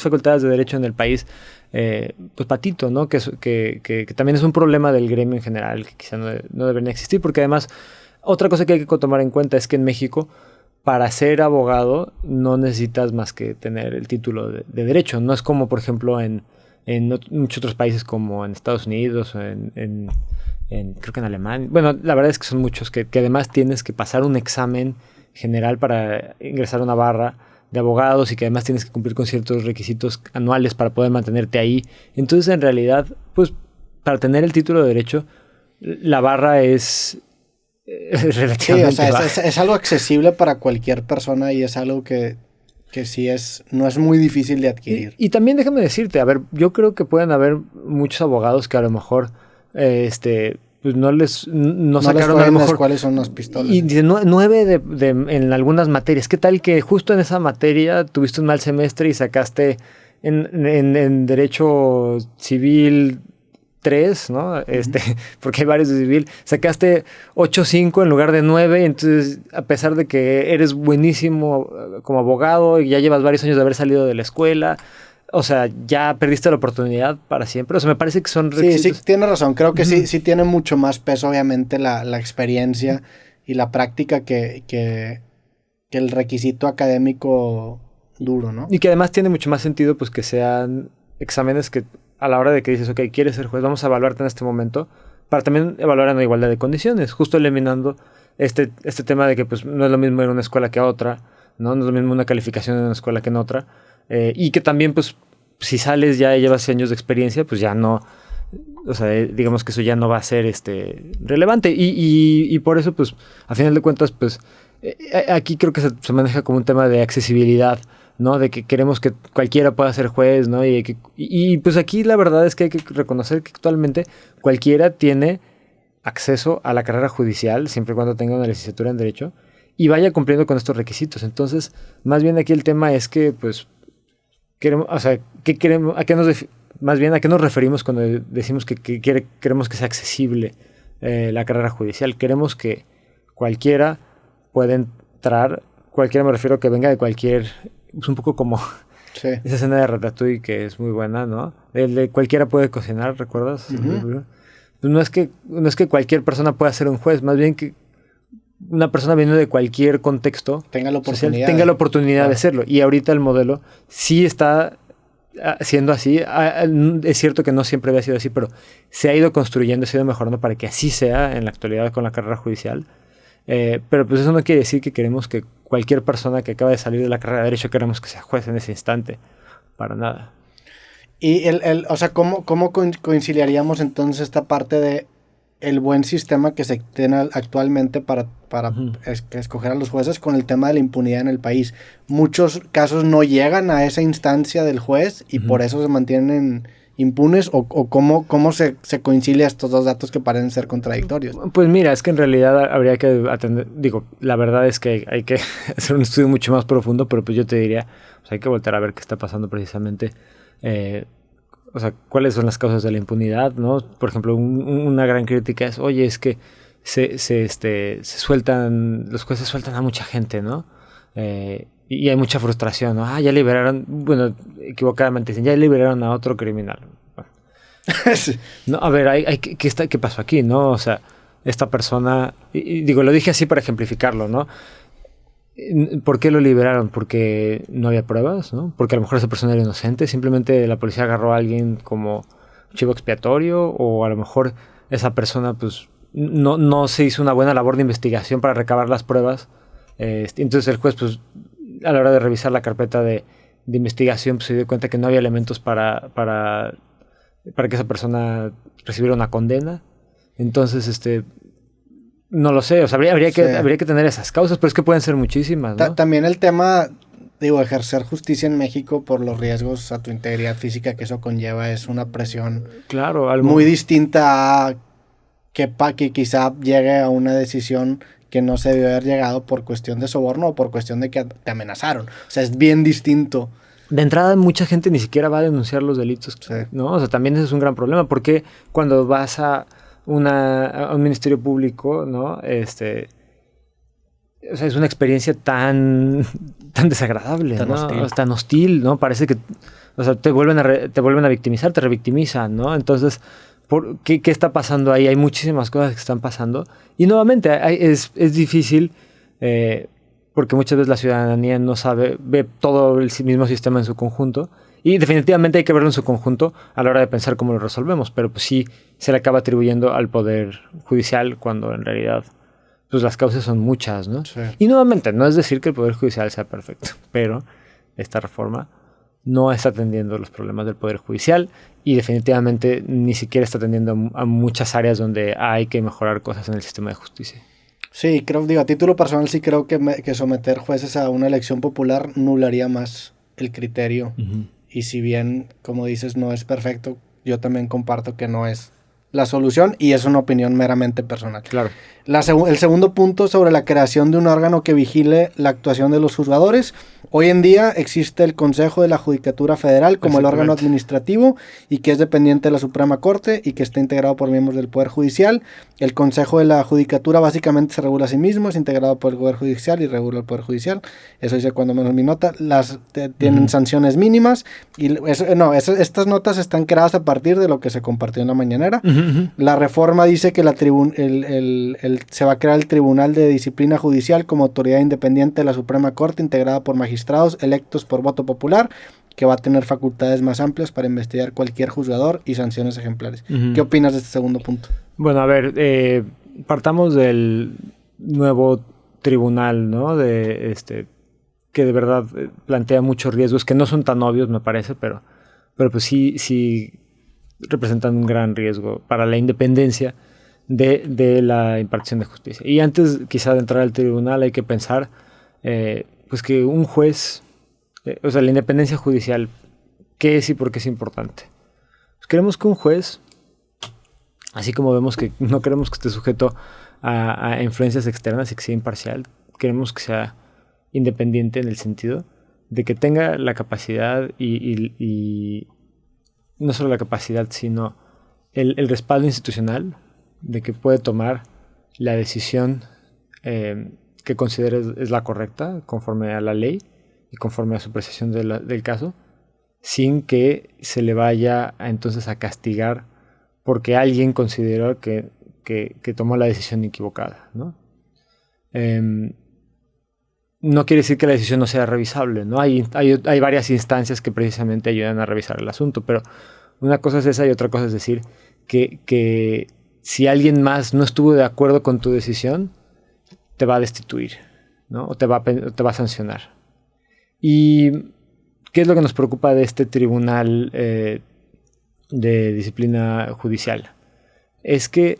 facultades de derecho en el país, pues patito, ¿no? Que también es un problema del gremio en general, que quizá no deberían existir, porque además otra cosa que hay que tomar en cuenta es que en México, para ser abogado, no necesitas más que tener el título de derecho. No es como, por ejemplo, en muchos otros países como en Estados Unidos o creo que en Alemania. Bueno, la verdad es que son muchos que además tienes que pasar un examen general para ingresar a una barra de abogados y que además tienes que cumplir con ciertos requisitos anuales para poder mantenerte ahí. Entonces, en realidad, pues, para tener el título de derecho, la barra es relativamente baja. Es algo accesible para cualquier persona y es algo que sí no es muy difícil de adquirir. Y también déjame decirte, a ver, yo creo que pueden haber muchos abogados que a lo mejor pues no sacaron a lo mejor cuáles son las pistolas. Y dice 9 en algunas materias. ¿Qué tal que justo en esa materia tuviste un mal semestre y sacaste en Derecho Civil 3, ¿no? Porque hay varios de civil, sacaste 8.5 en lugar de 9, entonces a pesar de que eres buenísimo como abogado y ya llevas varios años de haber salido de la escuela, o sea, ya perdiste la oportunidad para siempre. O sea, me parece que son requisitos. Sí, tienes razón. Creo que sí tiene mucho más peso, obviamente, la experiencia y la práctica que el requisito académico duro, ¿no? Y que además tiene mucho más sentido, pues, que sean exámenes que a la hora de que dices, ok, quieres ser juez, vamos a evaluarte en este momento, para también evaluar en igualdad de condiciones, justo eliminando este tema de que pues no es lo mismo ir a una escuela que a otra, ¿no? No es lo mismo una calificación en una escuela que en otra, y que también pues si sales ya y llevas años de experiencia, pues ya no, o sea, digamos que eso ya no va a ser relevante, y por eso pues a final de cuentas pues aquí creo que se maneja como un tema de accesibilidad, ¿no? De que queremos que cualquiera pueda ser juez, ¿no? Y pues aquí la verdad es que hay que reconocer que actualmente cualquiera tiene acceso a la carrera judicial, siempre y cuando tenga una licenciatura en Derecho, y vaya cumpliendo con estos requisitos. Entonces, más bien aquí el tema es que, pues, queremos, o sea, ¿qué queremos? Más bien, ¿a qué nos referimos cuando decimos que queremos que sea accesible la carrera judicial? Queremos que cualquiera pueda entrar, cualquiera me refiero que venga de cualquier... Es un poco como esa escena de Ratatouille que es muy buena, ¿no? El de cualquiera puede cocinar, ¿recuerdas? Uh-huh. Pues no es que cualquier persona pueda ser un juez, más bien que una persona viniendo de cualquier contexto tenga la oportunidad, de hacerlo. Y ahorita el modelo sí está siendo así. Es cierto que no siempre había sido así, pero se ha ido construyendo, se ha ido mejorando para que así sea en la actualidad con la carrera judicial. Pero pues eso no quiere decir que queremos que cualquier persona que acaba de salir de la carrera de Derecho queremos que sea juez en ese instante. Para nada. Y o sea, ¿cómo conciliaríamos entonces esta parte de el buen sistema que se tiene actualmente para uh-huh. Escoger a los jueces con el tema de la impunidad en el país? Muchos casos no llegan a esa instancia del juez y uh-huh. por eso se mantienen impunes, o cómo se concilia estos dos datos que parecen ser contradictorios. Pues mira, es que en realidad habría que atender, la verdad es que hay que hacer un estudio mucho más profundo, pero pues yo te diría, pues hay que volver a ver qué está pasando precisamente, o sea, cuáles son las causas de la impunidad, ¿no? Por ejemplo, una gran crítica es, oye, es que se sueltan, los jueces sueltan a mucha gente, ¿no? Y hay mucha frustración, ¿no? Ya liberaron, bueno, equivocadamente dicen, ya liberaron a otro criminal. Bueno. Sí. No, a ver, ¿qué pasó aquí, no? O sea, esta persona, y digo, lo dije así para ejemplificarlo, ¿no? ¿Por qué lo liberaron? Porque no había pruebas, ¿no? Porque a lo mejor esa persona era inocente, simplemente la policía agarró a alguien como chivo expiatorio, o a lo mejor esa persona pues no se hizo una buena labor de investigación para recabar las pruebas. Entonces el juez pues a la hora de revisar la carpeta de investigación pues, se dio cuenta que no había elementos para que esa persona recibiera una condena. Entonces no lo sé, o sea, habría que tener esas causas, pero es que pueden ser muchísimas, ¿no? También el tema, digo, ejercer justicia en México por los riesgos a tu integridad física que eso conlleva es una presión muy distinta a que quizá llegue a una decisión que no se debió haber llegado por cuestión de soborno o por cuestión de que te amenazaron. O sea, es bien distinto. De entrada, mucha gente ni siquiera va a denunciar los delitos, ¿no? O sea, también ese es un gran problema, porque cuando vas a un ministerio público, ¿no? O sea, es una experiencia tan desagradable, tan hostil. Tan hostil, ¿no? Parece que, o sea, te vuelven a victimizar, te revictimizan, ¿no? Entonces, ¿qué está pasando ahí? Hay muchísimas cosas que están pasando. Y nuevamente, es difícil, porque muchas veces la ciudadanía no ve todo el mismo sistema en su conjunto. Y definitivamente hay que verlo en su conjunto a la hora de pensar cómo lo resolvemos. Pero pues sí, se le acaba atribuyendo al Poder Judicial cuando en realidad pues las causas son muchas, ¿no? Sí. Y nuevamente, no es decir que el Poder Judicial sea perfecto, pero esta reforma no está atendiendo los problemas del Poder Judicial y definitivamente ni siquiera está atendiendo a muchas áreas donde hay que mejorar cosas en el sistema de justicia. Sí, a título personal sí creo que someter jueces a una elección popular nularía más el criterio. Uh-huh. Y si bien, como dices, no es perfecto, yo también comparto que no es la solución y es una opinión meramente personal. Claro. El segundo punto sobre la creación de un órgano que vigile la actuación de los juzgadores. Hoy en día existe el Consejo de la Judicatura Federal como el órgano administrativo y que es dependiente de la Suprema Corte y que está integrado por miembros del Poder Judicial. El Consejo de la Judicatura básicamente se regula a sí mismo, es integrado por el Poder Judicial y regula el Poder Judicial. Eso dice cuando menos mi nota. Tienen sanciones mínimas y estas notas están creadas a partir de lo que se compartió en la mañanera. Uh-huh. La reforma dice que se va a crear el Tribunal de Disciplina Judicial como autoridad independiente de la Suprema Corte, integrada por magistrados electos por voto popular, que va a tener facultades más amplias para investigar cualquier juzgador y sanciones ejemplares. Uh-huh. ¿Qué opinas de este segundo punto? Bueno, a ver, partamos del nuevo tribunal, ¿no? Que de verdad plantea muchos riesgos que no son tan obvios, me parece, pero pues sí representan un gran riesgo para la independencia de la impartición de justicia. Y antes quizá de entrar al tribunal hay que pensar pues que un juez, o sea, la independencia judicial, ¿qué es y por qué es importante? Pues queremos que un juez, así como vemos que no queremos que esté sujeto a influencias externas y que sea imparcial, queremos que sea independiente en el sentido de que tenga la capacidad y no solo la capacidad, sino el respaldo institucional de que puede tomar la decisión que considere es la correcta conforme a la ley y conforme a su apreciación del caso, sin que se le vaya entonces a castigar porque alguien consideró que tomó la decisión equivocada, ¿no? No quiere decir que la decisión no sea revisable, ¿no? Hay varias instancias que precisamente ayudan a revisar el asunto, pero una cosa es esa y otra cosa es decir que si alguien más no estuvo de acuerdo con tu decisión, te va a destituir, ¿no? O te va a sancionar. ¿Y qué es lo que nos preocupa de este tribunal de disciplina judicial? Es que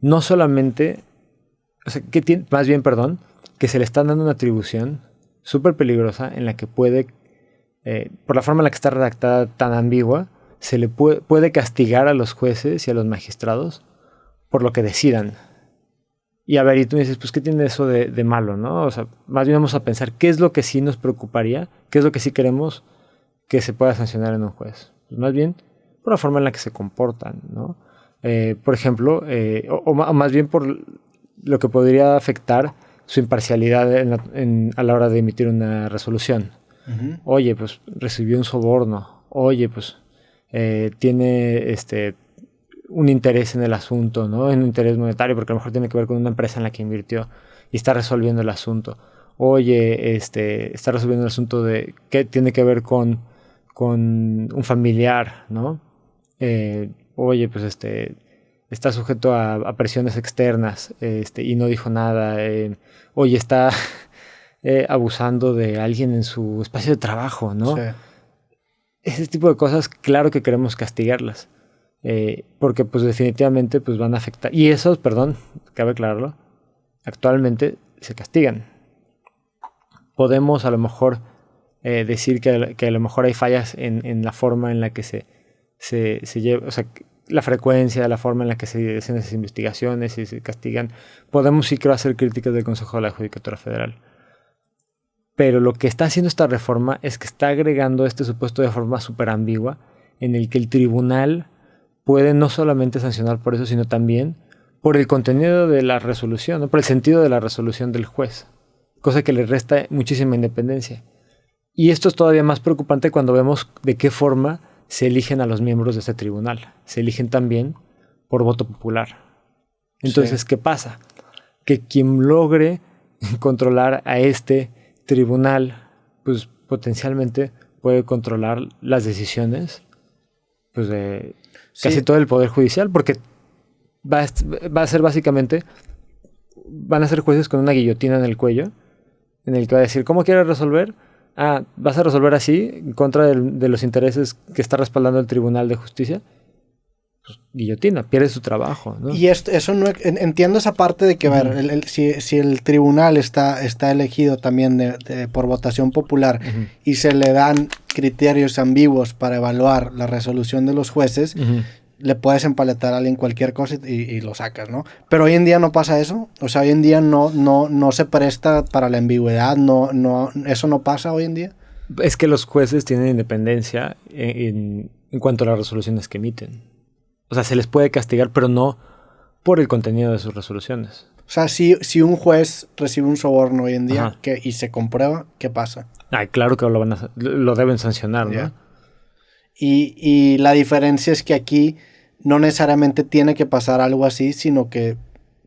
no solamente, o sea, que se le está dando una atribución súper peligrosa en la que puede, por la forma en la que está redactada tan ambigua, se le puede castigar a los jueces y a los magistrados por lo que decidan. Y a ver, y tú me dices, pues, ¿qué tiene eso de malo, no? O sea, más bien vamos a pensar qué es lo que sí nos preocuparía, qué es lo que sí queremos que se pueda sancionar en un juez. Pues más bien por la forma en la que se comportan, ¿no? Por ejemplo, o más bien por lo que podría afectar su imparcialidad a la hora de emitir una resolución. Uh-huh. Oye, pues recibió un soborno. Oye, pues tiene un interés en el asunto, ¿no? Un interés monetario, porque a lo mejor tiene que ver con una empresa en la que invirtió y está resolviendo el asunto. oye, está resolviendo un asunto que tiene que ver con un familiar, ¿no? Oye, pues está sujeto a presiones externas, y no dijo nada. Oye, está abusando de alguien en su espacio de trabajo, ¿no? Sí. Ese tipo de cosas, claro que queremos castigarlas. Porque pues definitivamente pues van a afectar. Y esos, perdón, cabe aclararlo, actualmente se castigan. Podemos a lo mejor decir que a lo mejor hay fallas en la forma en la que se lleva, o sea, la frecuencia, la forma en la que se hacen esas investigaciones y se castigan. Podemos sí creo hacer críticas del Consejo de la Judicatura Federal. Pero lo que está haciendo esta reforma es que está agregando este supuesto de forma súper ambigua en el que el tribunal puede no solamente sancionar por eso, sino también por el contenido de la resolución, ¿no? Por el sentido de la resolución del juez, cosa que le resta muchísima independencia. Y esto es todavía más preocupante cuando vemos de qué forma se eligen a los miembros de este tribunal. Se eligen también por voto popular. Entonces, sí. ¿Qué pasa? Que quien logre controlar a este tribunal, pues potencialmente puede controlar las decisiones pues de casi todo el poder judicial, porque va a ser básicamente, van a ser jueces con una guillotina en el cuello, en el que va a decir, ¿cómo quieres resolver? ¿Vas a resolver así, en contra de los intereses que está respaldando el Tribunal de Justicia? Pues, guillotina, pierde su trabajo, ¿no? Y eso no entiendo esa parte de que, ver, si el tribunal está elegido también por votación popular y se le dan criterios ambiguos para evaluar la resolución de los jueces, le puedes empaletar a alguien cualquier cosa y lo sacas, ¿no? Pero hoy en día no pasa eso. O sea, hoy en día no se presta para la ambigüedad, eso no pasa hoy en día. Es que los jueces tienen independencia en cuanto a las resoluciones que emiten. O sea, se les puede castigar, pero no por el contenido de sus resoluciones. O sea, si un juez recibe un soborno hoy en día y se comprueba, ¿qué pasa? Claro que lo deben sancionar, ¿no? Y la diferencia es que aquí no necesariamente tiene que pasar algo así, sino que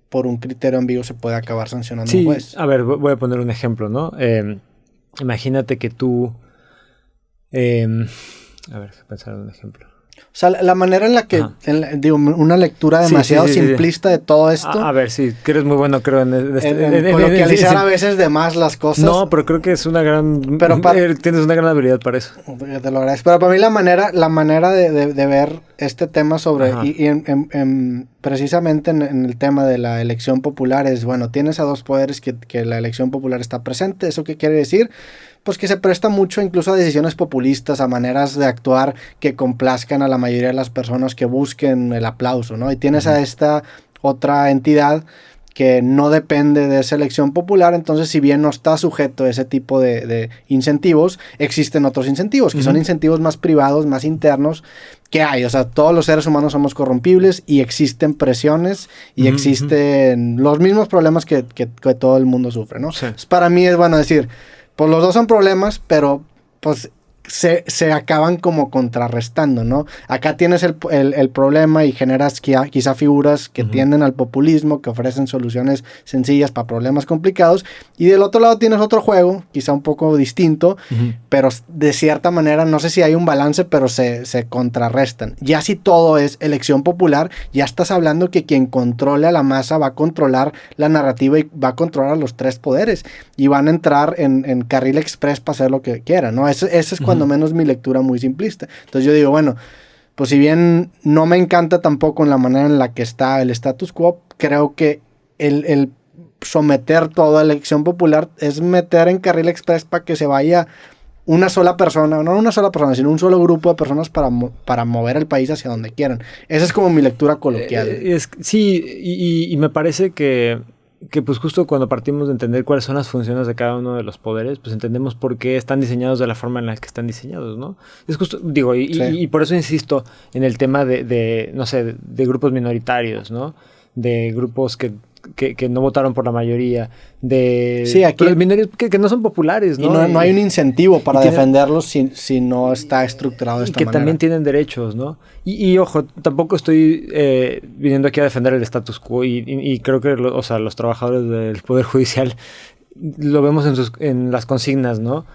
por un criterio ambiguo se puede acabar sancionando un juez. A ver, voy a poner un ejemplo, ¿no? Imagínate que tú... a ver, pensar en un ejemplo. O sea, la manera en la que, una lectura demasiado simplista de todo esto. A ver, sí, que eres muy bueno, creo, en coloquializar a veces de más las cosas. No, pero creo que es una gran... tienes una gran habilidad para eso. Te lo agradezco. Pero para mí la manera de ver este tema sobre... precisamente en el tema de la elección popular es, bueno, tienes a dos poderes que la elección popular está presente. ¿Eso qué quiere decir? Pues que se presta mucho incluso a decisiones populistas, a maneras de actuar que complazcan a la mayoría de las personas que busquen el aplauso, ¿no? Y tienes a esta otra entidad que no depende de esa elección popular, entonces si bien no está sujeto a ese tipo de incentivos, existen otros incentivos, que son incentivos más privados, más internos, que hay. O sea, todos los seres humanos somos corrompibles y existen presiones y existen los mismos problemas que todo el mundo sufre, ¿no? Sí. Entonces, para mí es bueno decir... Pues los dos son problemas, pero pues se acaban como contrarrestando, ¿no? Acá tienes el problema y generas quizá figuras que tienden al populismo, que ofrecen soluciones sencillas para problemas complicados. Y del otro lado tienes otro juego, quizá un poco distinto, pero de cierta manera, no sé si hay un balance, pero se contrarrestan. Ya si todo es elección popular, ya estás hablando que quien controle a la masa va a controlar la narrativa y va a controlar a los tres poderes. Y van a entrar en carril express para hacer lo que quieran, ¿no? Eso es cuando menos mi lectura muy simplista. Entonces yo digo, bueno, pues si bien no me encanta tampoco en la manera en la que está el status quo, creo que el someter toda la elección popular es meter en carril express para que se vaya una sola persona, no una sola persona, sino un solo grupo de personas para mover el país hacia donde quieran. Esa es como mi lectura coloquial. Sí, y me parece que pues justo cuando partimos de entender cuáles son las funciones de cada uno de los poderes, pues entendemos por qué están diseñados de la forma en la que están diseñados, ¿no? Es justo, digo, y por eso insisto en el tema de no sé, de grupos minoritarios, ¿no? De grupos que no votaron por la mayoría, aquí minorios que no son populares, ¿no? Y no hay un incentivo para defenderlos si no está estructurado de esta manera. Que también tienen derechos, ¿no? Y ojo, tampoco estoy viniendo aquí a defender el status quo y creo que los trabajadores del Poder Judicial lo vemos en las consignas, ¿no?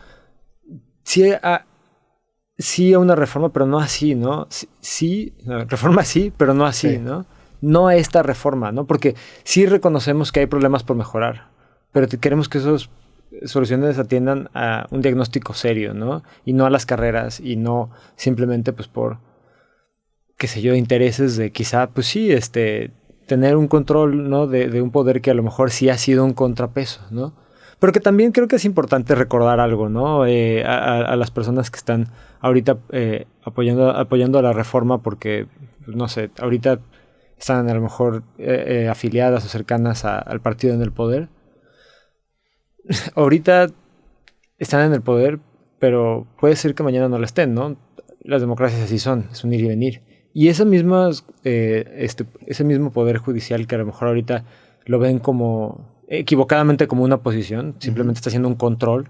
Sí a una reforma, pero no así, ¿no? Sí, reforma sí, pero no así, ¿no? No a esta reforma, ¿no? Porque sí reconocemos que hay problemas por mejorar, pero queremos que esas soluciones atiendan a un diagnóstico serio, ¿no? Y no a las carreras, y no simplemente pues por, qué sé yo, intereses de quizá, pues sí, tener un control, ¿no? De un poder que a lo mejor sí ha sido un contrapeso, ¿no? Pero que también creo que es importante recordar algo, ¿no? A las personas que están ahorita apoyando a la reforma porque, no sé, ahorita están a lo mejor afiliadas o cercanas al partido en el poder. Ahorita están en el poder, pero puede ser que mañana no lo estén, ¿no? Las democracias así son, es un ir y venir. Y ese mismo poder judicial que a lo mejor ahorita lo ven como equivocadamente como una oposición, simplemente está haciendo un control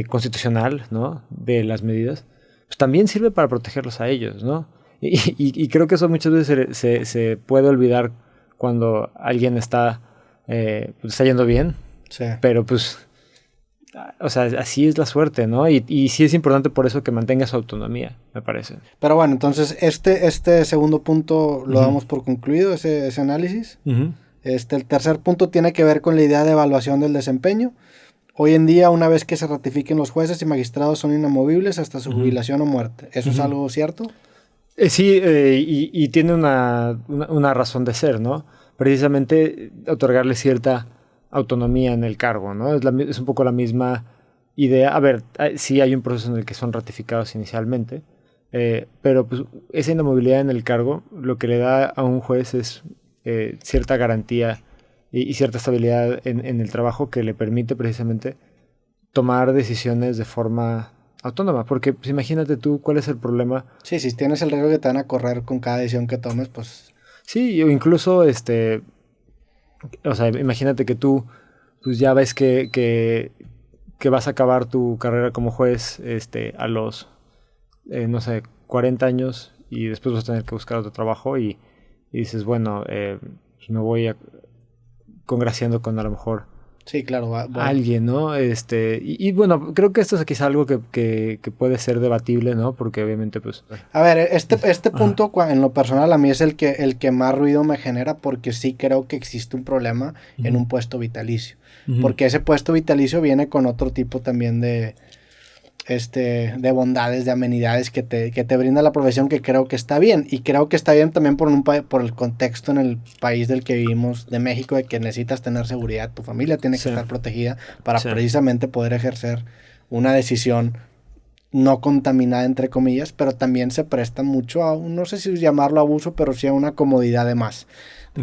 constitucional, ¿no? De las medidas, pues también sirve para protegerlos a ellos, ¿no? Y creo que eso muchas veces se puede olvidar cuando alguien está yendo bien, sí. Pero pues, o sea, así es la suerte, ¿no? Y sí es importante por eso que mantenga su autonomía, me parece. Pero bueno, entonces este segundo punto lo damos por concluido, ese análisis. El tercer punto tiene que ver con la idea de evaluación del desempeño. Hoy en día, una vez que se ratifiquen, los jueces y magistrados son inamovibles hasta su jubilación o muerte. ¿Eso es algo cierto? Sí, y tiene una razón de ser, ¿no? Precisamente otorgarle cierta autonomía en el cargo, ¿no? Es un poco la misma idea. A ver, sí hay un proceso en el que son ratificados inicialmente, pero pues esa inamovilidad en el cargo lo que le da a un juez es cierta garantía y cierta estabilidad en el trabajo que le permite precisamente tomar decisiones de forma autónoma, porque pues, imagínate tú cuál es el problema. Sí, si tienes el riesgo que te van a correr con cada decisión que tomes, pues... Sí, o incluso, o sea, imagínate que tú pues ya ves que vas a acabar tu carrera como juez a los, no sé, 40 años y después vas a tener que buscar otro trabajo y dices, bueno, pues me voy congraciando con a lo mejor sí, claro, alguien, ¿no? Y bueno, creo que esto es quizá algo que puede ser debatible, ¿no? Porque obviamente, pues... A ver, este punto en lo personal a mí es el que más ruido me genera porque sí creo que existe un problema en un puesto vitalicio. Porque ese puesto vitalicio viene con otro tipo también de bondades, de amenidades que te brinda la profesión, que creo que está bien. Y creo que está bien también por el contexto en el país del que vivimos, de México, de que necesitas tener seguridad. Tu familia tiene que estar protegida para precisamente poder ejercer una decisión no contaminada, entre comillas, pero también se presta mucho a, no sé si llamarlo abuso, pero sí a una comodidad de más.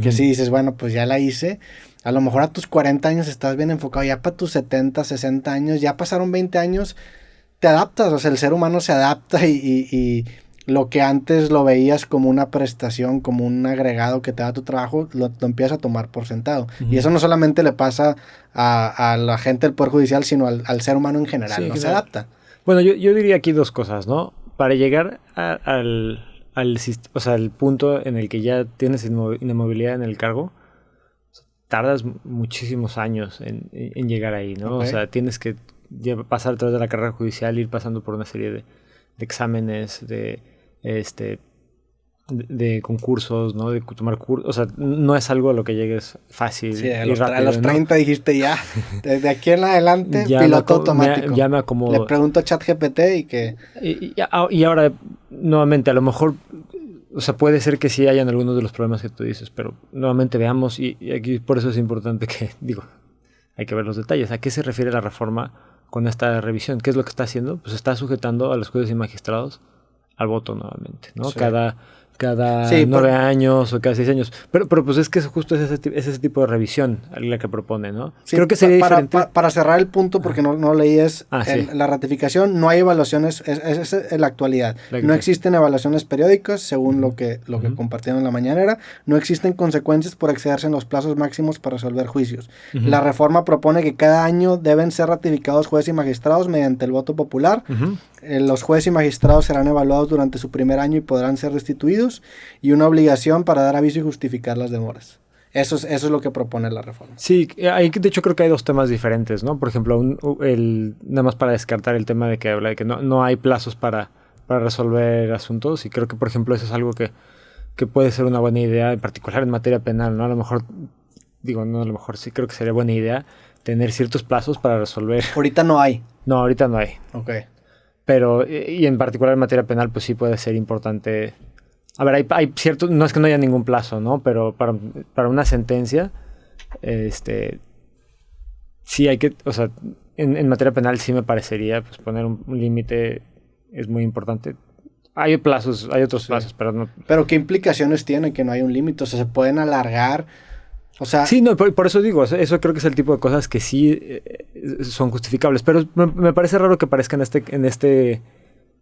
Que si dices, bueno, pues ya la hice, a lo mejor a tus 40 años estás bien enfocado, ya para tus 70, 60 años, ya pasaron 20 años, te adaptas, o sea, el ser humano se adapta y lo que antes lo veías como una prestación, como un agregado que te da tu trabajo, lo empiezas a tomar por sentado. Y eso no solamente le pasa a la gente del Poder Judicial, sino al ser humano en general, sí, no se adapta. Bueno, yo diría aquí dos cosas, ¿no? Para llegar al punto en el que ya tienes inamovilidad en el cargo, tardas muchísimos años en llegar ahí, ¿no? Okay. O sea, tienes que pasar a través de la carrera judicial, ir pasando por una serie de exámenes, de concursos, ¿no? De tomar cursos. O sea, no es algo a lo que llegues fácil. Sí, a los 30 ¿no? Dijiste ya, desde aquí en adelante, ya piloto automático. Ya me acomodo. Le pregunto a ChatGPT y que... Y ahora, nuevamente, a lo mejor, o sea, puede ser que sí hayan algunos de los problemas que tú dices, pero nuevamente veamos, y aquí por eso es importante que, hay que ver los detalles. ¿A qué se refiere la reforma con esta revisión? ¿Qué es lo que está haciendo? Pues está sujetando a los jueces y magistrados al voto nuevamente, ¿no? Sí. Cada 9 años o cada 6 años. Pero pues es que justo es ese tipo de revisión la que propone, ¿no? Sí, creo que sería diferente. Para cerrar el punto, porque no leí la ratificación, no hay evaluaciones, es en la actualidad. No existen evaluaciones periódicas, según lo que compartieron en la mañanera. No existen consecuencias por excederse en los plazos máximos para resolver juicios. La reforma propone que cada año deben ser ratificados jueces y magistrados mediante el voto popular. Los jueces y magistrados serán evaluados durante su primer año y podrán ser destituidos, y una obligación para dar aviso y justificar las demoras. Eso es lo que propone la reforma. Sí, ahí de hecho creo que hay dos temas diferentes, ¿no? Por ejemplo, nada más para descartar el tema de que habla de que no hay plazos para resolver asuntos, y creo que, por ejemplo, eso es algo que puede ser una buena idea, en particular en materia penal, ¿no? A lo mejor, sí creo que sería buena idea tener ciertos plazos para resolver. Ahorita no hay. No, ahorita no hay. Ok. Pero, y en particular en materia penal, pues sí puede ser importante. A ver, hay cierto, no es que no haya ningún plazo, ¿no? Pero para una sentencia, sí hay que, o sea, en materia penal sí me parecería, pues poner un límite es muy importante. Hay otros plazos, pero no. Pero ¿qué implicaciones tiene que no hay un límite? O sea, se pueden alargar. O sea... Sí, no, por eso digo, eso creo que es el tipo de cosas que sí son justificables. Pero me parece raro que aparezca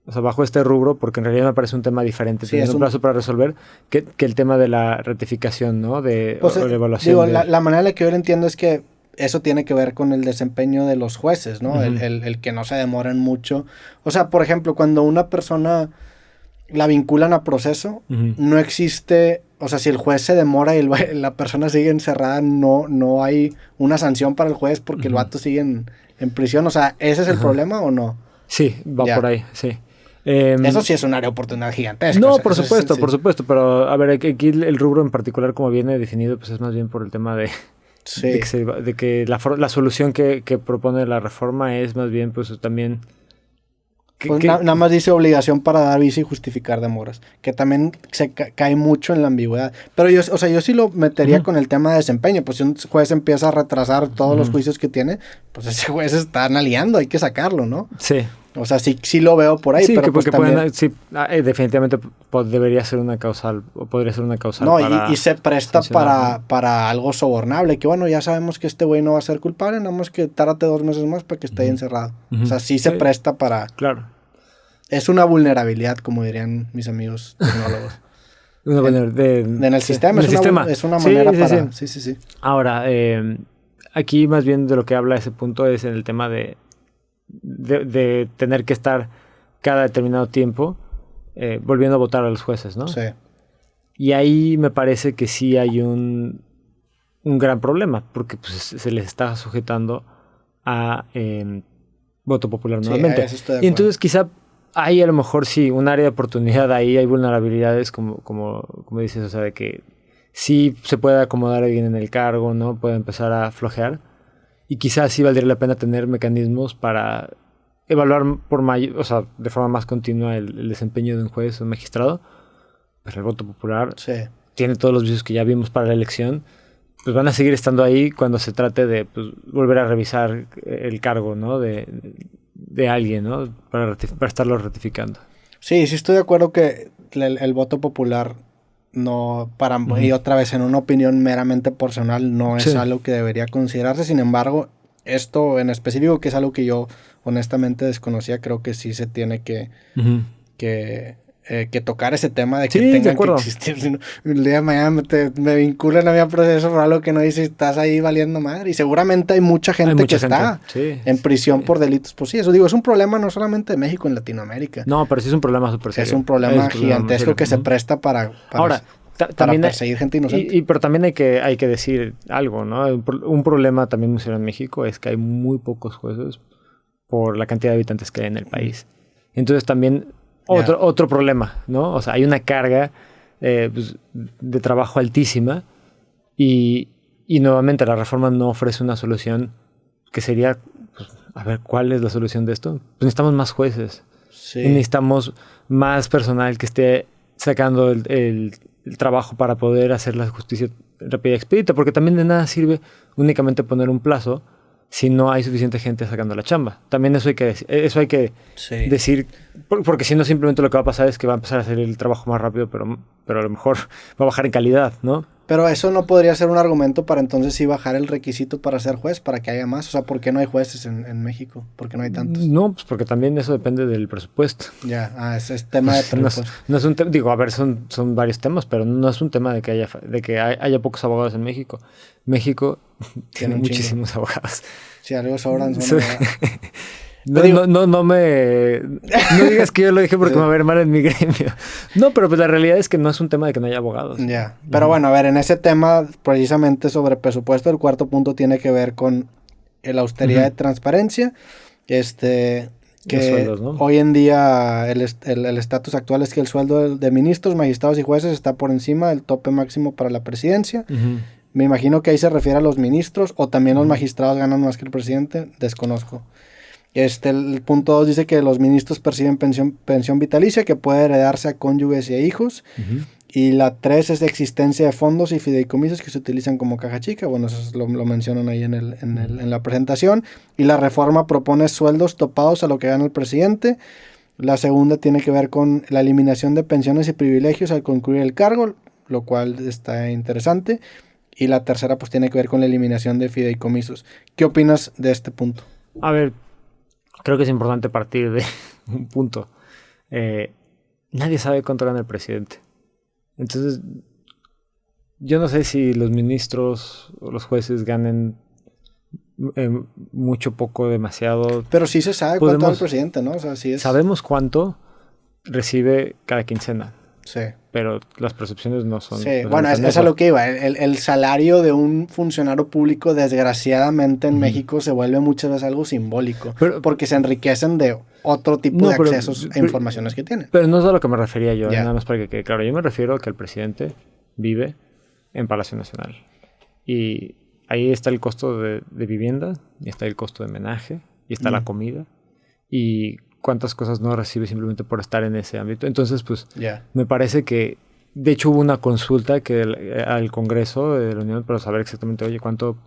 o sea, bajo este rubro, porque en realidad me parece un tema diferente, tener un plazo para resolver, que el tema de la ratificación, ¿no? O de evaluación. Digo, la manera en la que yo lo entiendo es que eso tiene que ver con el desempeño de los jueces, ¿no? Uh-huh. El que no se demoren mucho. O sea, por ejemplo, cuando una persona la vinculan a proceso, uh-huh, no existe... O sea, si el juez se demora y la persona sigue encerrada, no hay una sanción para el juez porque, uh-huh, el vato sigue en prisión. O sea, ¿ese es el, uh-huh, problema o no? Sí, va por ahí, sí. Eso sí es un área de oportunidad gigantesca. No, o sea, por supuesto, pero a ver, aquí el rubro en particular, como viene definido, pues es más bien por el tema de, sí, de que la solución que propone la reforma es más bien, pues también... Nada más dice obligación para dar visa y justificar demoras, que también se cae mucho en la ambigüedad. Pero yo sí lo metería, uh-huh, con el tema de desempeño. Pues si un juez empieza a retrasar todos, uh-huh, los juicios que tiene, pues ese juez está aliando, hay que sacarlo, ¿no? Sí. O sea, sí lo veo por ahí, sí, pero pues también... definitivamente debería ser una causal, o podría ser una causal. No, y se presta para algo sobornable, que bueno, ya sabemos que este güey no va a ser culpable, nada más que tárdate 2 meses más para que esté, uh-huh, encerrado. Uh-huh. O sea, sí se presta para... Claro. Es una vulnerabilidad, como dirían mis amigos tecnólogos. En el sistema. Es una manera para... Sí. Ahora, aquí más bien de lo que habla ese punto es en el tema de tener que estar cada determinado tiempo volviendo a votar a los jueces, ¿no? Sí. Y ahí me parece que sí hay un gran problema, porque pues, se les está sujetando a voto popular nuevamente. Y entonces quizá hay a lo mejor sí un área de oportunidad ahí, hay vulnerabilidades como dices, o sea, de que sí se puede acomodar a alguien en el cargo, ¿no? Puede empezar a flojear. Y quizás sí valdría la pena tener mecanismos para evaluar o sea, de forma más continua el desempeño de un juez o un magistrado. Pero el voto popular, sí, tiene todos los vicios que ya vimos para la elección. Pues van a seguir estando ahí cuando se trate de, pues, volver a revisar el cargo, ¿no? de alguien, ¿no? Para estarlo ratificando. Sí, estoy de acuerdo que el voto popular no, uh-huh, y otra vez en una opinión meramente personal, no es, sí, algo que debería considerarse. Sin embargo, esto en específico, que es algo que yo honestamente desconocía, creo que sí se tiene que tocar ese tema de que, sí, tengan que existir. Si no, el día de mañana me vinculan a mi proceso por algo que no dice, estás ahí valiendo madre. Y seguramente hay mucha gente que está, sí, en prisión, sí, por delitos. Pues sí, eso digo, es un problema no solamente de México, en Latinoamérica. No, pero sí es un problema súper serio. Es un problema gigantesco que se presta para ahora, para perseguir gente inocente. Pero también hay que decir algo, ¿no? Un problema también muy serio en México es que hay muy pocos jueces por la cantidad de habitantes que hay en el país. Entonces también... Otro problema, ¿no? O sea, hay una carga pues, de trabajo altísima y nuevamente la reforma no ofrece una solución que sería, pues, a ver, ¿cuál es la solución de esto? Pues necesitamos más jueces. Sí. Y necesitamos más personal que esté sacando el trabajo para poder hacer la justicia rápida y expedita, porque también de nada sirve únicamente poner un plazo si no hay suficiente gente sacando la chamba. También eso hay que sí, decir, porque si no simplemente lo que va a pasar es que va a empezar a hacer el trabajo más rápido, pero a lo mejor va a bajar en calidad, ¿no? Pero eso no podría ser un argumento para entonces sí bajar el requisito para ser juez, para que haya más. O sea, ¿por qué no hay jueces en México? ¿Por qué no hay tantos? No, pues porque también eso depende del presupuesto. Ya, es tema de presupuesto. No es un tema, digo, a ver, son varios temas, pero no es un tema de que haya pocos abogados en México. México tiene muchísimos abogados. Sí, algo sobran. Sí. No digas que yo lo dije porque me va a ver mal en mi gremio. No, pero pues la realidad es que no es un tema de que no haya abogados. Ya. Pero bueno, a ver, en ese tema, precisamente sobre presupuesto, el cuarto punto tiene que ver con la austeridad de transparencia. Que sueldos, ¿no? Hoy en día el estatus actual es que el sueldo de ministros, magistrados y jueces está por encima del tope máximo para la presidencia. Me imagino que ahí se refiere a los ministros o también los magistrados ganan más que el presidente. Desconozco. El punto 2 dice que los ministros perciben pensión vitalicia que puede heredarse a cónyuges y a hijos. Y la 3 es de existencia de fondos y fideicomisos que se utilizan como caja chica. Bueno, eso lo mencionan ahí en la presentación. Y la reforma propone sueldos topados a lo que gana el presidente. La segunda tiene que ver con la eliminación de pensiones y privilegios al concluir el cargo, lo cual está interesante. Y la tercera pues tiene que ver con la eliminación de fideicomisos. ¿Qué opinas de este punto? A ver, creo que es importante partir de un punto. Nadie sabe cuánto gana el presidente. Entonces, yo no sé si los ministros o los jueces ganen mucho, poco, demasiado. Pero sí se sabe cuánto gana el presidente, ¿no? O sea, sí es... Sabemos cuánto recibe cada quincena. Sí. Pero las percepciones no son... Sí, bueno, es a lo que iba. El salario de un funcionario público, desgraciadamente, en México se vuelve muchas veces algo simbólico. Porque se enriquecen de otro tipo de accesos e informaciones que tienen. Pero no es a lo que me refería yo, nada más para que quede claro. Yo me refiero a que el presidente vive en Palacio Nacional. Y ahí está el costo de vivienda, y está el costo de homenaje, y está la comida. Y cuántas cosas no recibe simplemente por estar en ese ámbito. Entonces, pues, me parece que... De hecho, hubo una consulta al Congreso de la Unión para saber exactamente, oye, cuánto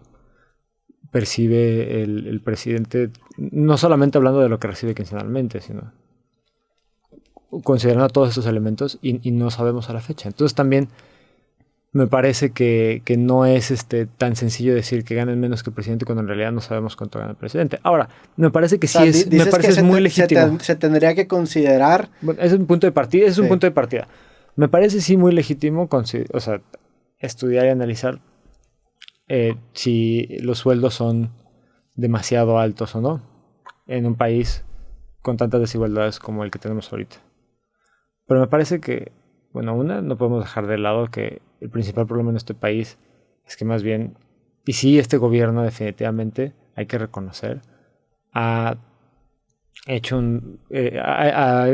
percibe el presidente, no solamente hablando de lo que recibe quincenalmente, sino considerando todos estos elementos y no sabemos a la fecha. Entonces también me parece que no es tan sencillo decir que ganen menos que el presidente cuando en realidad no sabemos cuánto gana el presidente. Ahora, me parece que sí me parece que es muy legítimo. Se tendría que considerar... Bueno, es un punto de partida, un punto de partida. Me parece sí muy legítimo estudiar y analizar si los sueldos son demasiado altos o no en un país con tantas desigualdades como el que tenemos ahorita. Pero me parece que, bueno, no podemos dejar de lado que el principal problema en este país es que más bien, y sí, este gobierno definitivamente, hay que reconocer, ha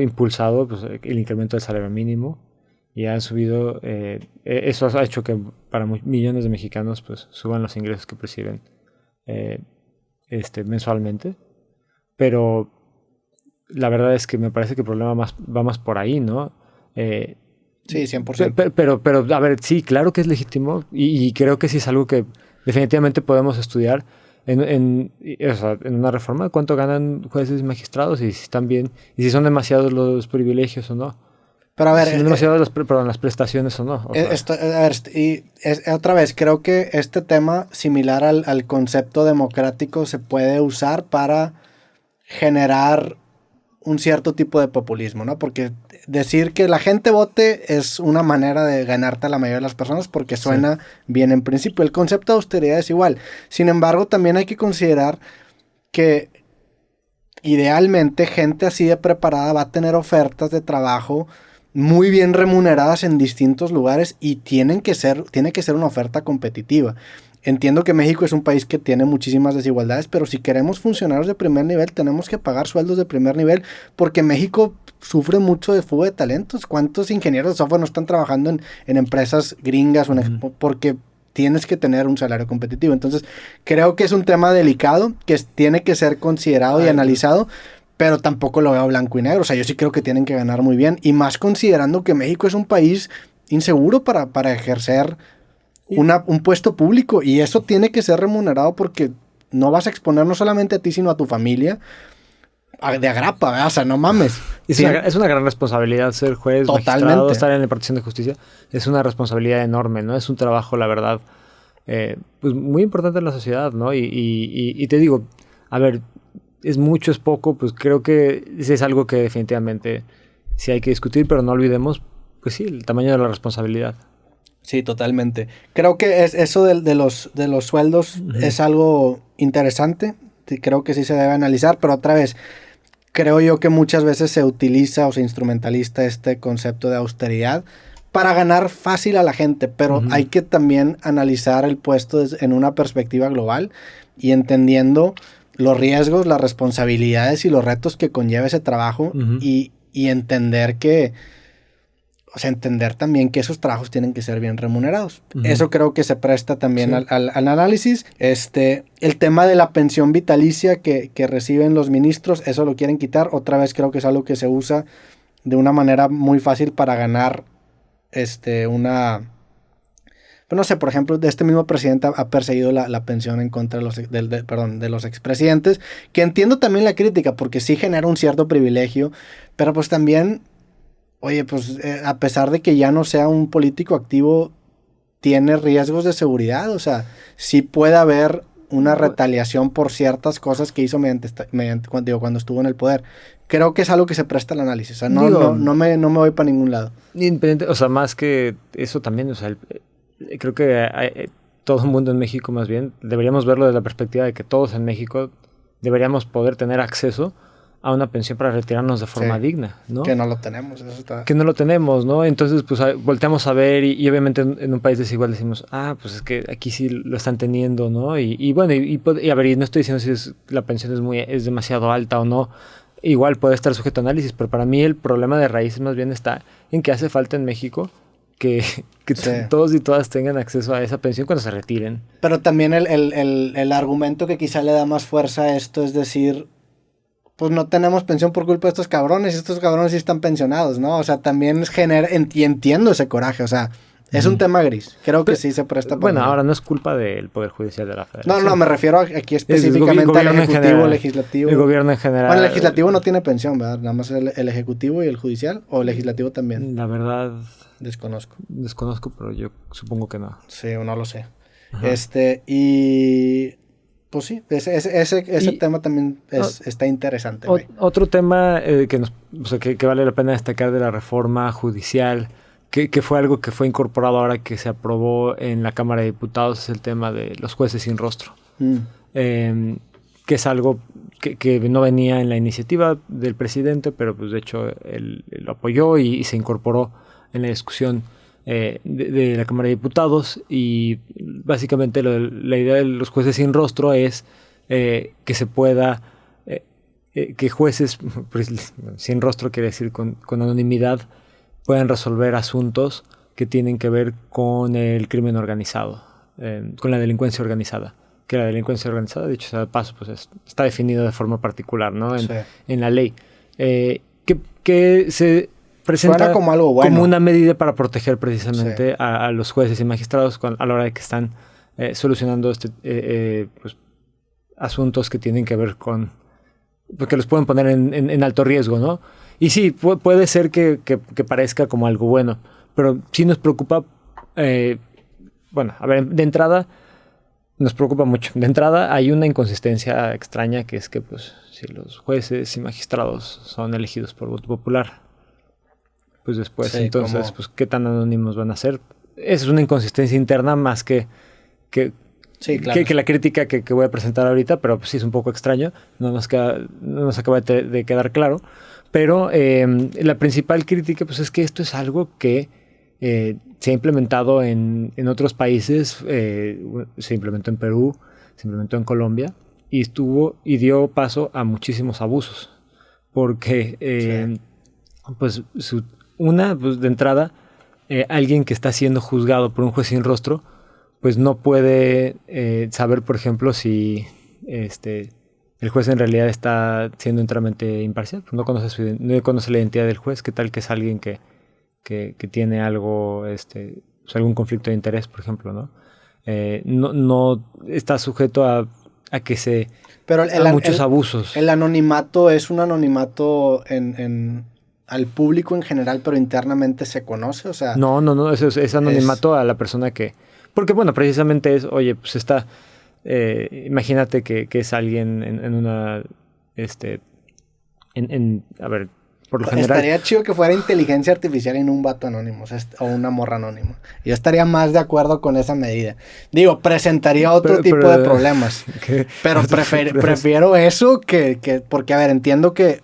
impulsado pues, el incremento del salario mínimo y ha subido, eso ha hecho que para millones de mexicanos pues suban los ingresos que perciben mensualmente. Pero la verdad es que me parece que el problema va más por ahí, ¿no? Sí, 100%. Pero, a ver, sí, claro que es legítimo y creo que sí es algo que definitivamente podemos estudiar en una reforma. ¿Cuánto ganan jueces y magistrados? Y si están bien, y si son demasiados los privilegios o no. Pero a ver... Si son demasiadas las prestaciones o no. Otra vez, creo que este tema, similar al concepto democrático, se puede usar para generar un cierto tipo de populismo, ¿no? Porque decir que la gente vote es una manera de ganarte a la mayoría de las personas porque suena bien en principio. El concepto de austeridad es igual. Sin embargo, también hay que considerar que idealmente gente así de preparada va a tener ofertas de trabajo muy bien remuneradas en distintos lugares y tiene que ser una oferta competitiva. Entiendo que México es un país que tiene muchísimas desigualdades, pero si queremos funcionarios de primer nivel, tenemos que pagar sueldos de primer nivel, porque México sufre mucho de fuga de talentos. ¿Cuántos ingenieros de software no están trabajando en empresas gringas? Porque tienes que tener un salario competitivo. Entonces, creo que es un tema delicado que tiene que ser considerado y analizado, pero tampoco lo veo blanco y negro. O sea, yo sí creo que tienen que ganar muy bien, y más considerando que México es un país inseguro para ejercer un puesto público, y eso tiene que ser remunerado porque no vas a exponer no solamente a ti, sino a tu familia de agrapa, ¿verdad? O sea, no mames. Es una gran responsabilidad ser juez, magistrado, estar en la impartición de justicia. Es una responsabilidad enorme, ¿no? Es un trabajo, la verdad, pues muy importante en la sociedad, ¿no? Y te digo, a ver, es mucho, es poco, pues creo que es algo que definitivamente sí hay que discutir, pero no olvidemos, pues sí, el tamaño de la responsabilidad. Sí, totalmente. Creo que eso de los sueldos es algo interesante. creo que sí se debe analizar, pero otra vez, creo yo que muchas veces se utiliza o se instrumentaliza este concepto de austeridad para ganar fácil a la gente, pero hay que también analizar el puesto en una perspectiva global y entendiendo los riesgos, las responsabilidades y los retos que conlleva ese trabajo y entender que, o sea, entender también que esos trabajos tienen que ser bien remunerados. Eso creo que se presta también al análisis. El tema de la pensión vitalicia que reciben los ministros, eso lo quieren quitar. Otra vez creo que es algo que se usa de una manera muy fácil para ganar pues no sé, por ejemplo, este mismo presidente ha perseguido la pensión en contra de los expresidentes, que entiendo también la crítica, porque sí genera un cierto privilegio, pero pues también, oye, pues a pesar de que ya no sea un político activo, tiene riesgos de seguridad, o sea, sí puede haber una retaliación por ciertas cosas que hizo cuando estuvo en el poder. Creo que es algo que se presta al análisis, o sea, no me voy para ningún lado. Independiente, o sea, más que eso también, o sea, creo que todo el mundo en México más bien, deberíamos verlo desde la perspectiva de que todos en México deberíamos poder tener acceso a una pensión para retirarnos de forma digna, ¿no? Que no lo tenemos, eso está... Que no lo tenemos, ¿no? Entonces, pues volteamos a ver y obviamente en un país desigual decimos, pues es que aquí sí lo están teniendo, ¿no? Y bueno, y a ver, y no estoy diciendo si la pensión es demasiado alta o no, igual puede estar sujeto a análisis, pero para mí el problema de raíz más bien está en que hace falta en México que todos y todas tengan acceso a esa pensión cuando se retiren. Pero también el argumento que quizá le da más fuerza a esto es decir, pues no tenemos pensión por culpa de estos cabrones, y estos cabrones sí están pensionados, ¿no? O sea, también entiendo ese coraje, o sea, es un tema gris. Creo que sí se presta para... Bueno, ahora no es culpa del Poder Judicial de la Federación. No, me refiero aquí específicamente al Ejecutivo, Legislativo. El Gobierno en general. Bueno, el Legislativo no tiene pensión, ¿verdad? Nada más el Ejecutivo y el Judicial, o el Legislativo también. La verdad... Desconozco, pero yo supongo que no. Sí, no lo sé. Y... Pues sí, ese tema también está interesante. Otro tema que vale la pena destacar de la reforma judicial, que fue algo que fue incorporado ahora que se aprobó en la Cámara de Diputados, es el tema de los jueces sin rostro. Que es algo que no venía en la iniciativa del presidente, pero pues de hecho él lo apoyó y se incorporó en la discusión de la Cámara de Diputados, y básicamente la idea de los jueces sin rostro es que se pueda que jueces sin rostro, quiere decir con anonimidad, puedan resolver asuntos que tienen que ver con el crimen organizado, con la delincuencia organizada, que la delincuencia organizada, dicho sea de paso, pues está definido de forma particular, ¿no? En la ley, que se presenta como algo bueno, como una medida para proteger precisamente a los jueces y magistrados a la hora de que están solucionando pues, asuntos que tienen que ver con, porque los pueden poner en alto riesgo, ¿no? Y sí, puede ser que parezca como algo bueno, pero sí nos preocupa, bueno, a ver, de entrada nos preocupa mucho. De entrada hay una inconsistencia extraña, que es que pues si los jueces y magistrados son elegidos por voto popular, pues después, entonces, pues, ¿qué tan anónimos van a ser? Esa es una inconsistencia interna más que la crítica que voy a presentar ahorita, pero pues sí es un poco extraño, no nos acaba de quedar claro. Pero la principal crítica pues es que esto es algo que se ha implementado en otros países, se implementó en Perú, se implementó en Colombia, y dio paso a muchísimos abusos, porque pues de entrada, alguien que está siendo juzgado por un juez sin rostro, pues no puede saber, por ejemplo, si el juez en realidad está siendo enteramente imparcial. Pues no conoce la identidad del juez. ¿Qué tal que es alguien que tiene algo, pues algún conflicto de interés, por ejemplo, ¿no? No está sujeto a que pero muchos abusos. El anonimato es un anonimato al público en general, pero internamente se conoce, o sea... No, es anonimato a la persona que... Porque, bueno, precisamente es, oye, pues está... imagínate que es alguien en una... a ver, por lo general... Estaría chido que fuera inteligencia artificial y no un vato anónimo, o una morra anónima. Yo estaría más de acuerdo con esa medida. Digo, presentaría otro tipo de problemas. Pero prefiero eso que... Porque, a ver, entiendo que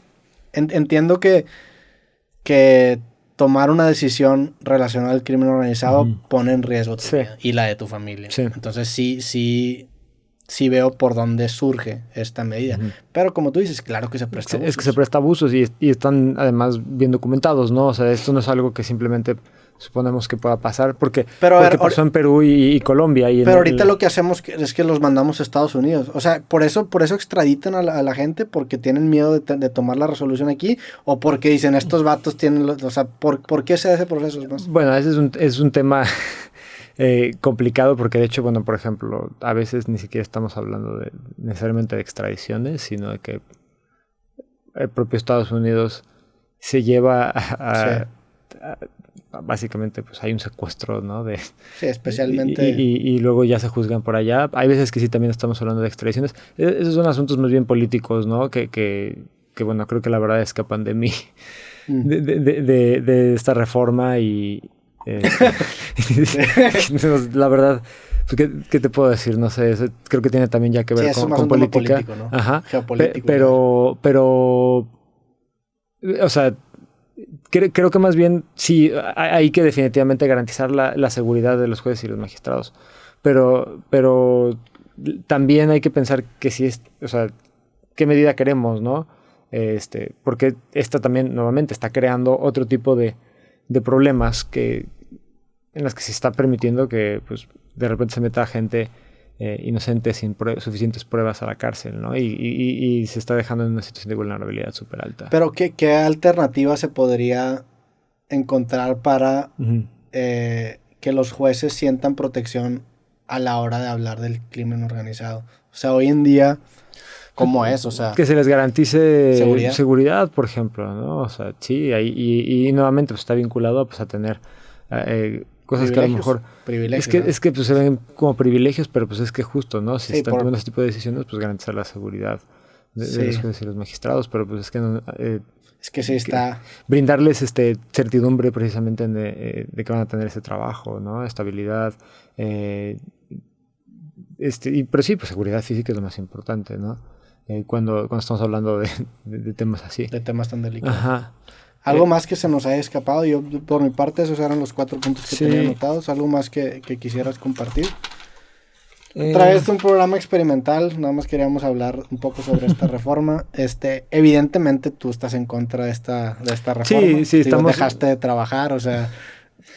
tomar una decisión relacionada al crimen organizado pone en riesgo tu vida y la de tu familia. Sí. Entonces sí veo por dónde surge esta medida. Pero como tú dices, claro que se presta abusos. Es que se presta abusos y están además bien documentados, ¿no? O sea, esto no es algo que simplemente suponemos que pueda pasar porque pasó en Perú y Colombia. Pero ahorita lo que hacemos es que los mandamos a Estados Unidos. O sea, por eso extraditan a la gente, porque tienen miedo de tomar la resolución aquí, o porque dicen, estos vatos tienen... O sea, ¿por qué se hace ese proceso? Bueno, ese es un tema... complicado porque de hecho, bueno, por ejemplo, a veces ni siquiera estamos hablando necesariamente de extradiciones, sino de que el propio Estados Unidos se lleva básicamente pues hay un secuestro, ¿no? Sí, especialmente... Y luego ya se juzgan por allá. Hay veces que sí también estamos hablando de extradiciones. Esos son asuntos más bien políticos, ¿no? Que bueno, creo que la verdad escapan de mí, de esta reforma y... la verdad, ¿qué te puedo decir? No sé, creo que tiene también ya que ver con política. Político, ¿no? Ajá. Geopolítico. Pero, o sea, creo que más bien sí, hay que definitivamente garantizar la seguridad de los jueces y los magistrados. Pero también hay que pensar que si es, o sea, qué medida queremos, ¿no? Porque esta también nuevamente está creando otro tipo de problemas en las que se está permitiendo que pues de repente se meta gente inocente sin suficientes pruebas a la cárcel, ¿no? Y se está dejando en una situación de vulnerabilidad súper alta. Pero ¿qué alternativa se podría encontrar para que los jueces sientan protección a la hora de hablar del crimen organizado? O sea, hoy en día... ¿Cómo es? O sea, que se les garantice seguridad, por ejemplo, ¿no? O sea, sí, y nuevamente pues, está vinculado pues, a tener cosas que a lo mejor... Privilegios. Es que pues, se ven como privilegios, pero pues es que justo, ¿no? Si están tomando ese tipo de decisiones, pues garantizar la seguridad de los jueces y los magistrados, pero pues es que no... es que sí está... Brindarles certidumbre precisamente de que van a tener ese trabajo, ¿no? Estabilidad, pero sí, pues seguridad física es lo más importante, ¿no? Cuando estamos hablando de temas así. De temas tan delicados. Ajá. ¿Algo más que se nos haya escapado? Yo, por mi parte, esos eran los 4 puntos que tenía anotados. ¿Algo más que quisieras compartir? Otra vez un programa experimental. Nada más queríamos hablar un poco sobre esta reforma. Evidentemente tú estás en contra de esta reforma. Sí, estamos... Dejaste de trabajar, o sea...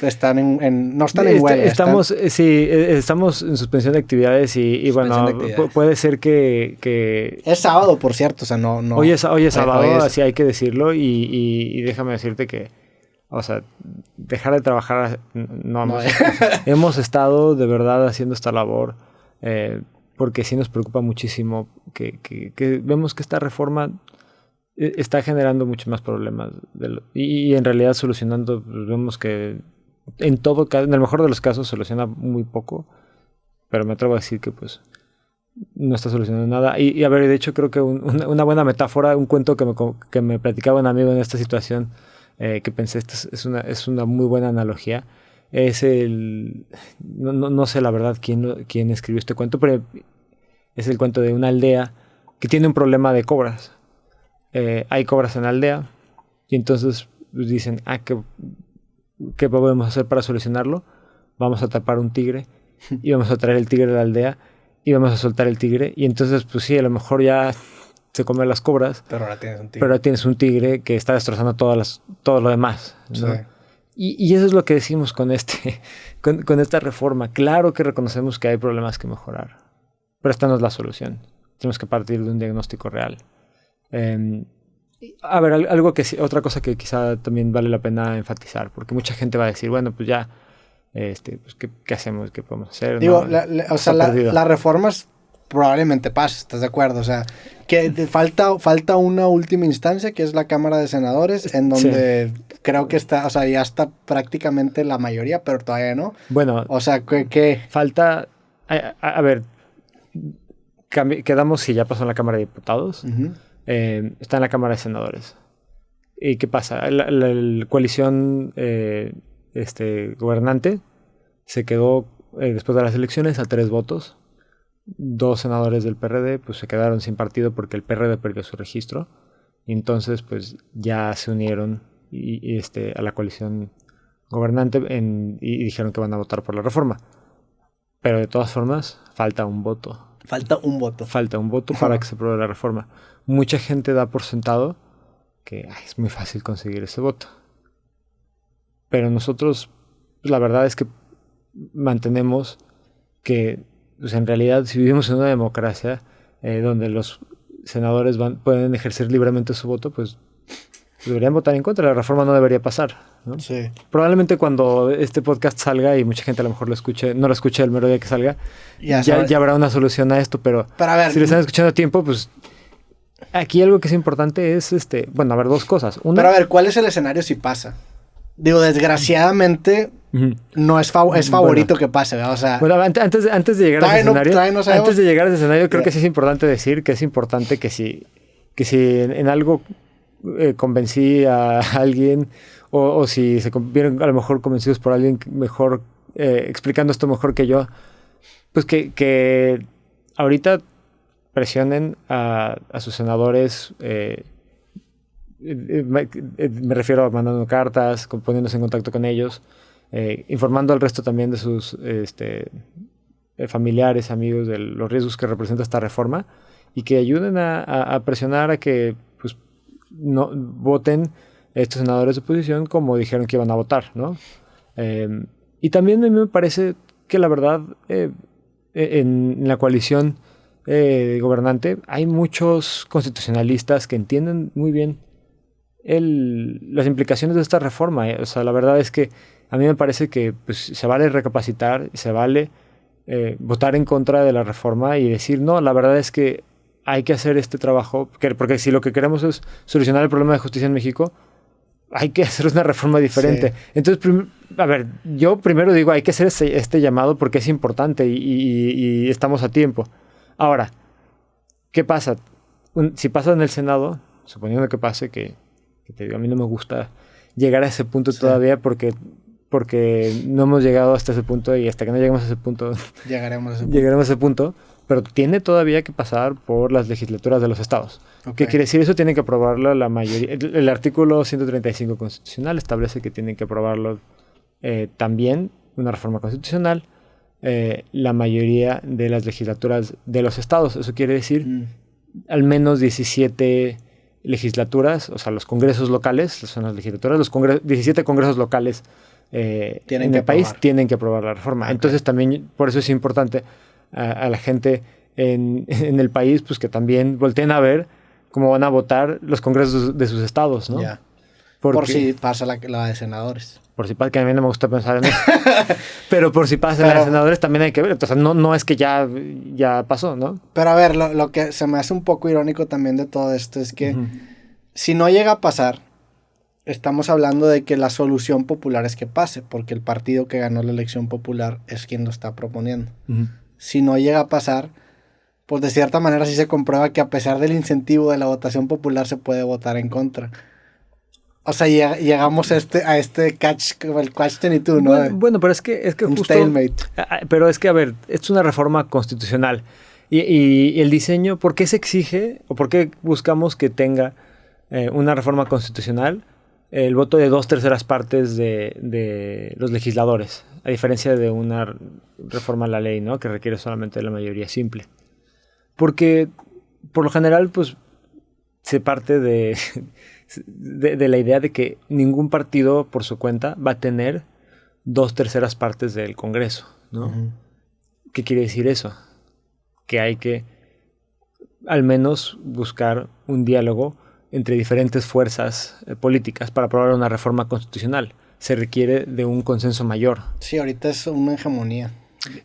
no están en huelga. Estamos en suspensión de actividades y bueno, puede ser que... Es sábado, por cierto, o sea, no... Hoy es sábado, así hay que decirlo y déjame decirte que, o sea, dejar de trabajar, hemos estado de verdad haciendo esta labor porque sí nos preocupa muchísimo que vemos que esta reforma está generando muchos más problemas y en realidad solucionando, pues, vemos que en todo caso, en el mejor de los casos soluciona muy poco, pero me atrevo a decir que pues no está solucionando nada. Y a ver, de hecho creo que una buena metáfora, un cuento que me platicaba un amigo en esta situación, que pensé, es una muy buena analogía, es no sé la verdad quién escribió este cuento, pero es el cuento de una aldea que tiene un problema de cobras. Hay cobras en la aldea y entonces pues, dicen, ¿qué podemos hacer para solucionarlo? Vamos a atrapar un tigre y vamos a traer el tigre a la aldea y vamos a soltar el tigre y entonces pues sí, a lo mejor ya se comen las cobras, pero ahora tienes un tigre, tienes un tigre que está destrozando todo lo demás, ¿no? Sí. Y eso es lo que decimos con esta reforma. Claro que reconocemos que hay problemas que mejorar, pero esta no es la solución. Tenemos que partir de un diagnóstico real. A ver, otra cosa que quizá también vale la pena enfatizar, porque mucha gente va a decir, bueno, pues ya, pues ¿qué hacemos? ¿Qué podemos hacer? Digo, las reformas probablemente pase, ¿estás de acuerdo? O sea, que falta una última instancia, que es la Cámara de Senadores, en donde creo que está, o sea, ya está prácticamente la mayoría, pero todavía no. Bueno, o sea, ¿qué? Falta, a ver, quedamos si ya pasó en la Cámara de Diputados. Está en la Cámara de Senadores. ¿Y qué pasa? La coalición gobernante se quedó después de las elecciones a 3 votos. 2 senadores del PRD pues se quedaron sin partido porque el PRD perdió su registro. Y entonces pues ya se unieron a la coalición gobernante y dijeron que van a votar por la reforma. Pero de todas formas falta un voto. Falta un voto para que se apruebe la reforma. Mucha gente da por sentado que es muy fácil conseguir ese voto. Pero nosotros, pues, la verdad es que mantenemos que pues, en realidad si vivimos en una democracia donde los senadores pueden ejercer libremente su voto, pues deberían votar en contra. La reforma no debería pasar, ¿no? Sí. Probablemente cuando este podcast salga y mucha gente a lo mejor no lo escuche el mero día que salga, ya habrá una solución a esto, pero a ver, si lo están escuchando a tiempo, pues aquí algo que es importante es, 2 cosas. Una, pero a ver, ¿cuál es el escenario si pasa? Digo, desgraciadamente no es favorito que pase, ¿verdad? O sea, bueno, antes de llegar a ese escenario, creo que sí es importante decir que es importante que si en algo convencí a alguien o si se vieron a lo mejor convencidos por alguien mejor explicando esto mejor que yo, pues que ahorita presionen a sus senadores, me refiero a mandando cartas, poniéndose en contacto con ellos, informando al resto también de sus familiares, amigos, de los riesgos que representa esta reforma, y que ayuden a presionar a que pues no voten estos senadores de oposición como dijeron que iban a votar, ¿no? Y también a mí me parece que la verdad en la coalición gobernante hay muchos constitucionalistas que entienden muy bien las implicaciones de esta reforma. O sea, la verdad es que a mí me parece que pues, se vale recapacitar, se vale votar en contra de la reforma y decir, no, la verdad es que hay que hacer este trabajo, porque si lo que queremos es solucionar el problema de justicia en México, hay que hacer una reforma diferente. Sí. Entonces, a ver, yo primero digo, hay que hacer este llamado porque es importante y estamos a tiempo. Ahora, ¿qué pasa? Si pasa en el Senado, suponiendo que pase, que te digo, a mí no me gusta llegar a ese punto todavía porque no hemos llegado hasta ese punto y hasta que no lleguemos a ese punto llegaremos a ese punto, pero tiene todavía que pasar por las legislaturas de los estados. Okay. ¿Qué quiere decir eso? Tienen que aprobarlo la mayoría. El artículo 135 constitucional establece que tienen que aprobarlo también una reforma constitucional la mayoría de las legislaturas de los estados. Eso quiere decir al menos 17 legislaturas, o sea, los congresos locales, son las legislaturas, 17 congresos locales en el país tienen que aprobar la reforma. Okay. Entonces también, por eso es importante a la gente en el país, pues que también volteen a ver cómo van a votar los congresos de sus estados, ¿no? Yeah. Por si pasa la de senadores. Por si pasa, que a mí no me gusta pensar en eso. Pero por si pasa la de senadores también hay que ver. Entonces no es que ya pasó, ¿no? Pero a ver, lo que se me hace un poco irónico también de todo esto es que si no llega a pasar, estamos hablando de que la solución popular es que pase, porque el partido que ganó la elección popular es quien lo está proponiendo. Si no llega a pasar, pues de cierta manera sí se comprueba que a pesar del incentivo de la votación popular se puede votar en contra. O sea, llegamos a este catch-22, ¿no? Bueno, pero es que un justo... stalemate. Pero es que, a ver, es una reforma constitucional. Y el diseño, ¿por qué se exige o por qué buscamos que tenga una reforma constitucional el voto de 2/3 partes de los legisladores? A diferencia de una reforma a la ley, ¿no? Que requiere solamente la mayoría simple. Porque, por lo general, pues, se parte de la idea de que ningún partido, por su cuenta, va a tener 2/3 partes del Congreso, ¿no? ¿Qué quiere decir eso? Que hay que, al menos, buscar un diálogo entre diferentes fuerzas políticas para aprobar una reforma constitucional. Se requiere de un consenso mayor. Sí, ahorita es una hegemonía.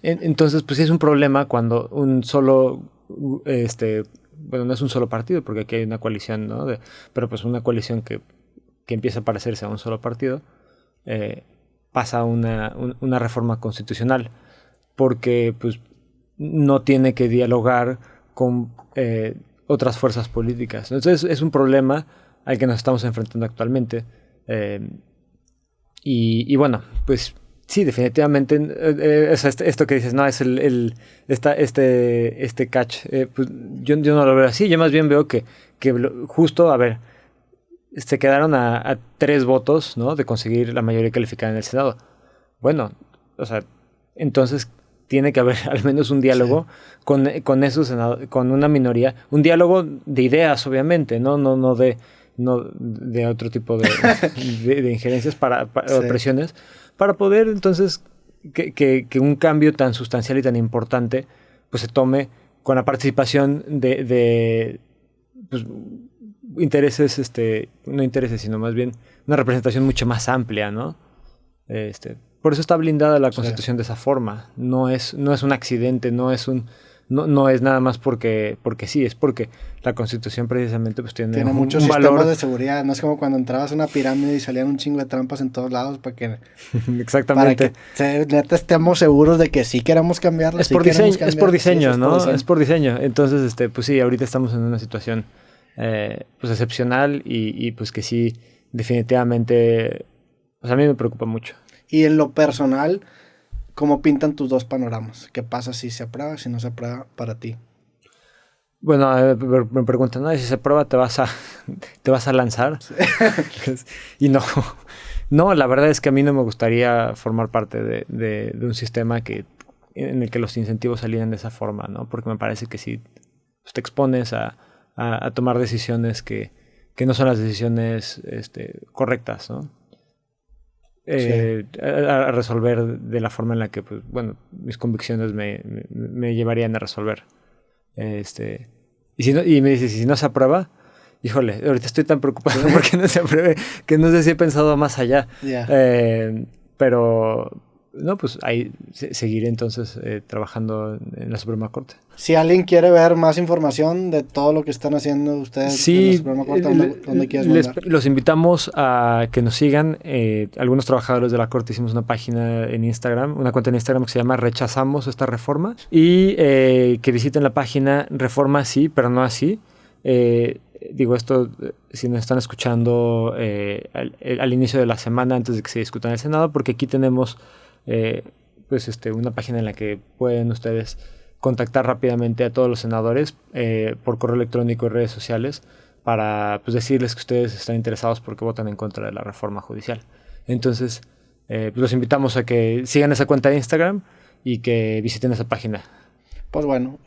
Entonces, pues sí es un problema cuando un solo, bueno, no es un solo partido, porque aquí hay una coalición, ¿no? Pero pues una coalición que empieza a parecerse a un solo partido, pasa una reforma constitucional, porque pues no tiene que dialogar con otras fuerzas políticas. Entonces es un problema al que nos estamos enfrentando actualmente. Y bueno, pues sí, definitivamente, esto que dices, no, es este catch, pues yo no lo veo así, yo más bien veo que justo, a ver, se quedaron a 3 votos, ¿no? De conseguir la mayoría calificada en el Senado. Bueno, o sea, entonces tiene que haber al menos un diálogo con esos con una minoría, un diálogo de ideas, obviamente, no de otro tipo de injerencias o presiones, para poder entonces que un cambio tan sustancial y tan importante pues se tome con la participación de pues, intereses, no intereses, sino más bien una representación mucho más amplia, ¿no? Por eso está blindada la Constitución de esa forma. No es un accidente, no es nada más porque sí, es porque la Constitución precisamente pues tiene muchos sistemas de seguridad. No es como cuando entrabas a una pirámide y salían un chingo de trampas en todos lados exactamente. Para que neta estemos seguros de que sí queremos cambiarlo. Es por diseño, ¿no? Es por diseño. Entonces, pues sí, ahorita estamos en una situación pues excepcional y pues que sí, definitivamente, pues a mí me preocupa mucho. Y en lo personal, ¿cómo pintan tus 2 panoramas? ¿Qué pasa si se aprueba, si no se aprueba para ti? Bueno, me preguntan, ¿no? Si se aprueba te vas a lanzar. Sí. Y no, la verdad es que a mí no me gustaría formar parte de un sistema en el que los incentivos salieran de esa forma, ¿no? Porque me parece que sí pues te expones a tomar decisiones que no son las decisiones correctas, ¿no? A resolver de la forma en la que, pues, bueno, mis convicciones me llevarían a resolver. Y me dices, si no se aprueba, híjole, ahorita estoy tan preocupado porque no se apruebe, que no sé si he pensado más allá. Pero, no, pues ahí seguiré entonces trabajando en la Suprema Corte. Si alguien quiere ver más información de todo lo que están haciendo ustedes en la Suprema Corte, ¿dónde quieres mandar? Los invitamos a que nos sigan. Algunos trabajadores de la Corte hicimos una página en Instagram, una cuenta en Instagram que se llama Rechazamos esta reforma. Y que visiten la página Reforma sí, pero no así. Digo esto, si nos están escuchando al inicio de la semana antes de que se discuta en el Senado, porque aquí tenemos pues una página en la que pueden ustedes contactar rápidamente a todos los senadores por correo electrónico y redes sociales para pues decirles que ustedes están interesados porque votan en contra de la reforma judicial. Entonces, pues los invitamos a que sigan esa cuenta de Instagram y que visiten esa página. Pues bueno,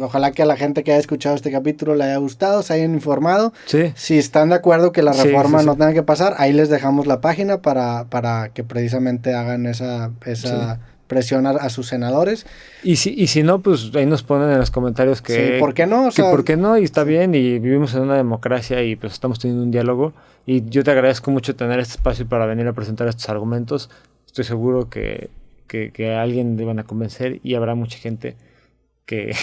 ojalá que a la gente que haya escuchado este capítulo le haya gustado, se hayan informado. Sí. Si están de acuerdo que la reforma no tenga que pasar, ahí les dejamos la página para que precisamente hagan esa presión a sus senadores. Y si no, pues ahí nos ponen en los comentarios que... Sí, ¿por qué no? ¿Por qué no? Y está bien, y vivimos en una democracia y pues estamos teniendo un diálogo. Y yo te agradezco mucho tener este espacio para venir a presentar estos argumentos. Estoy seguro que a alguien le van a convencer y habrá mucha gente que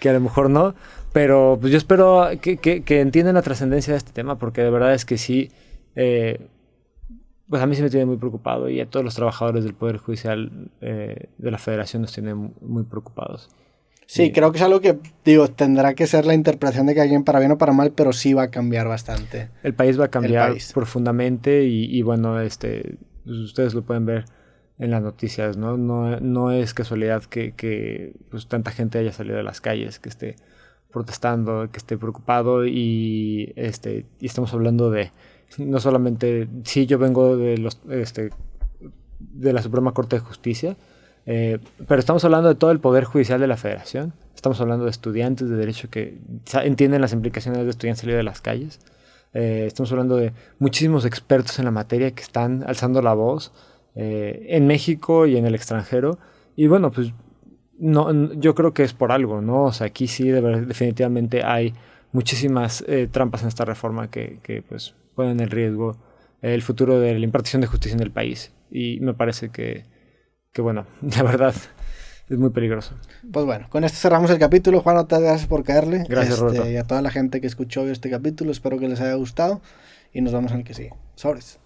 a lo mejor no, pero pues yo espero que entiendan la trascendencia de este tema, porque de verdad es que sí, pues a mí sí me tiene muy preocupado y a todos los trabajadores del Poder Judicial de la Federación nos tienen muy preocupados. Sí, creo que es algo que, tendrá que ser la interpretación de que alguien para bien o para mal, pero sí va a cambiar bastante. El país va a cambiar profundamente y bueno, pues ustedes lo pueden ver en las noticias, ¿no? No es casualidad que pues, tanta gente haya salido de las calles, que esté protestando, que esté preocupado y estamos hablando de no solamente, sí, yo vengo de la Suprema Corte de Justicia, pero estamos hablando de todo el Poder Judicial de la Federación, estamos hablando de estudiantes de derecho que entienden las implicaciones de estudiantes salir de las calles, estamos hablando de muchísimos expertos en la materia que están alzando la voz en México y en el extranjero, y bueno, pues no, yo creo que es por algo, ¿no? O sea, aquí sí definitivamente hay muchísimas trampas en esta reforma que pues ponen en riesgo el futuro de la impartición de justicia en el país, y me parece que bueno, la verdad es muy peligroso. Pues bueno, con esto cerramos el capítulo. Juan, muchas gracias por caerle. Gracias, Roberto. Y a toda la gente que escuchó este capítulo, espero que les haya gustado y nos vemos en el que sigue. Sobres.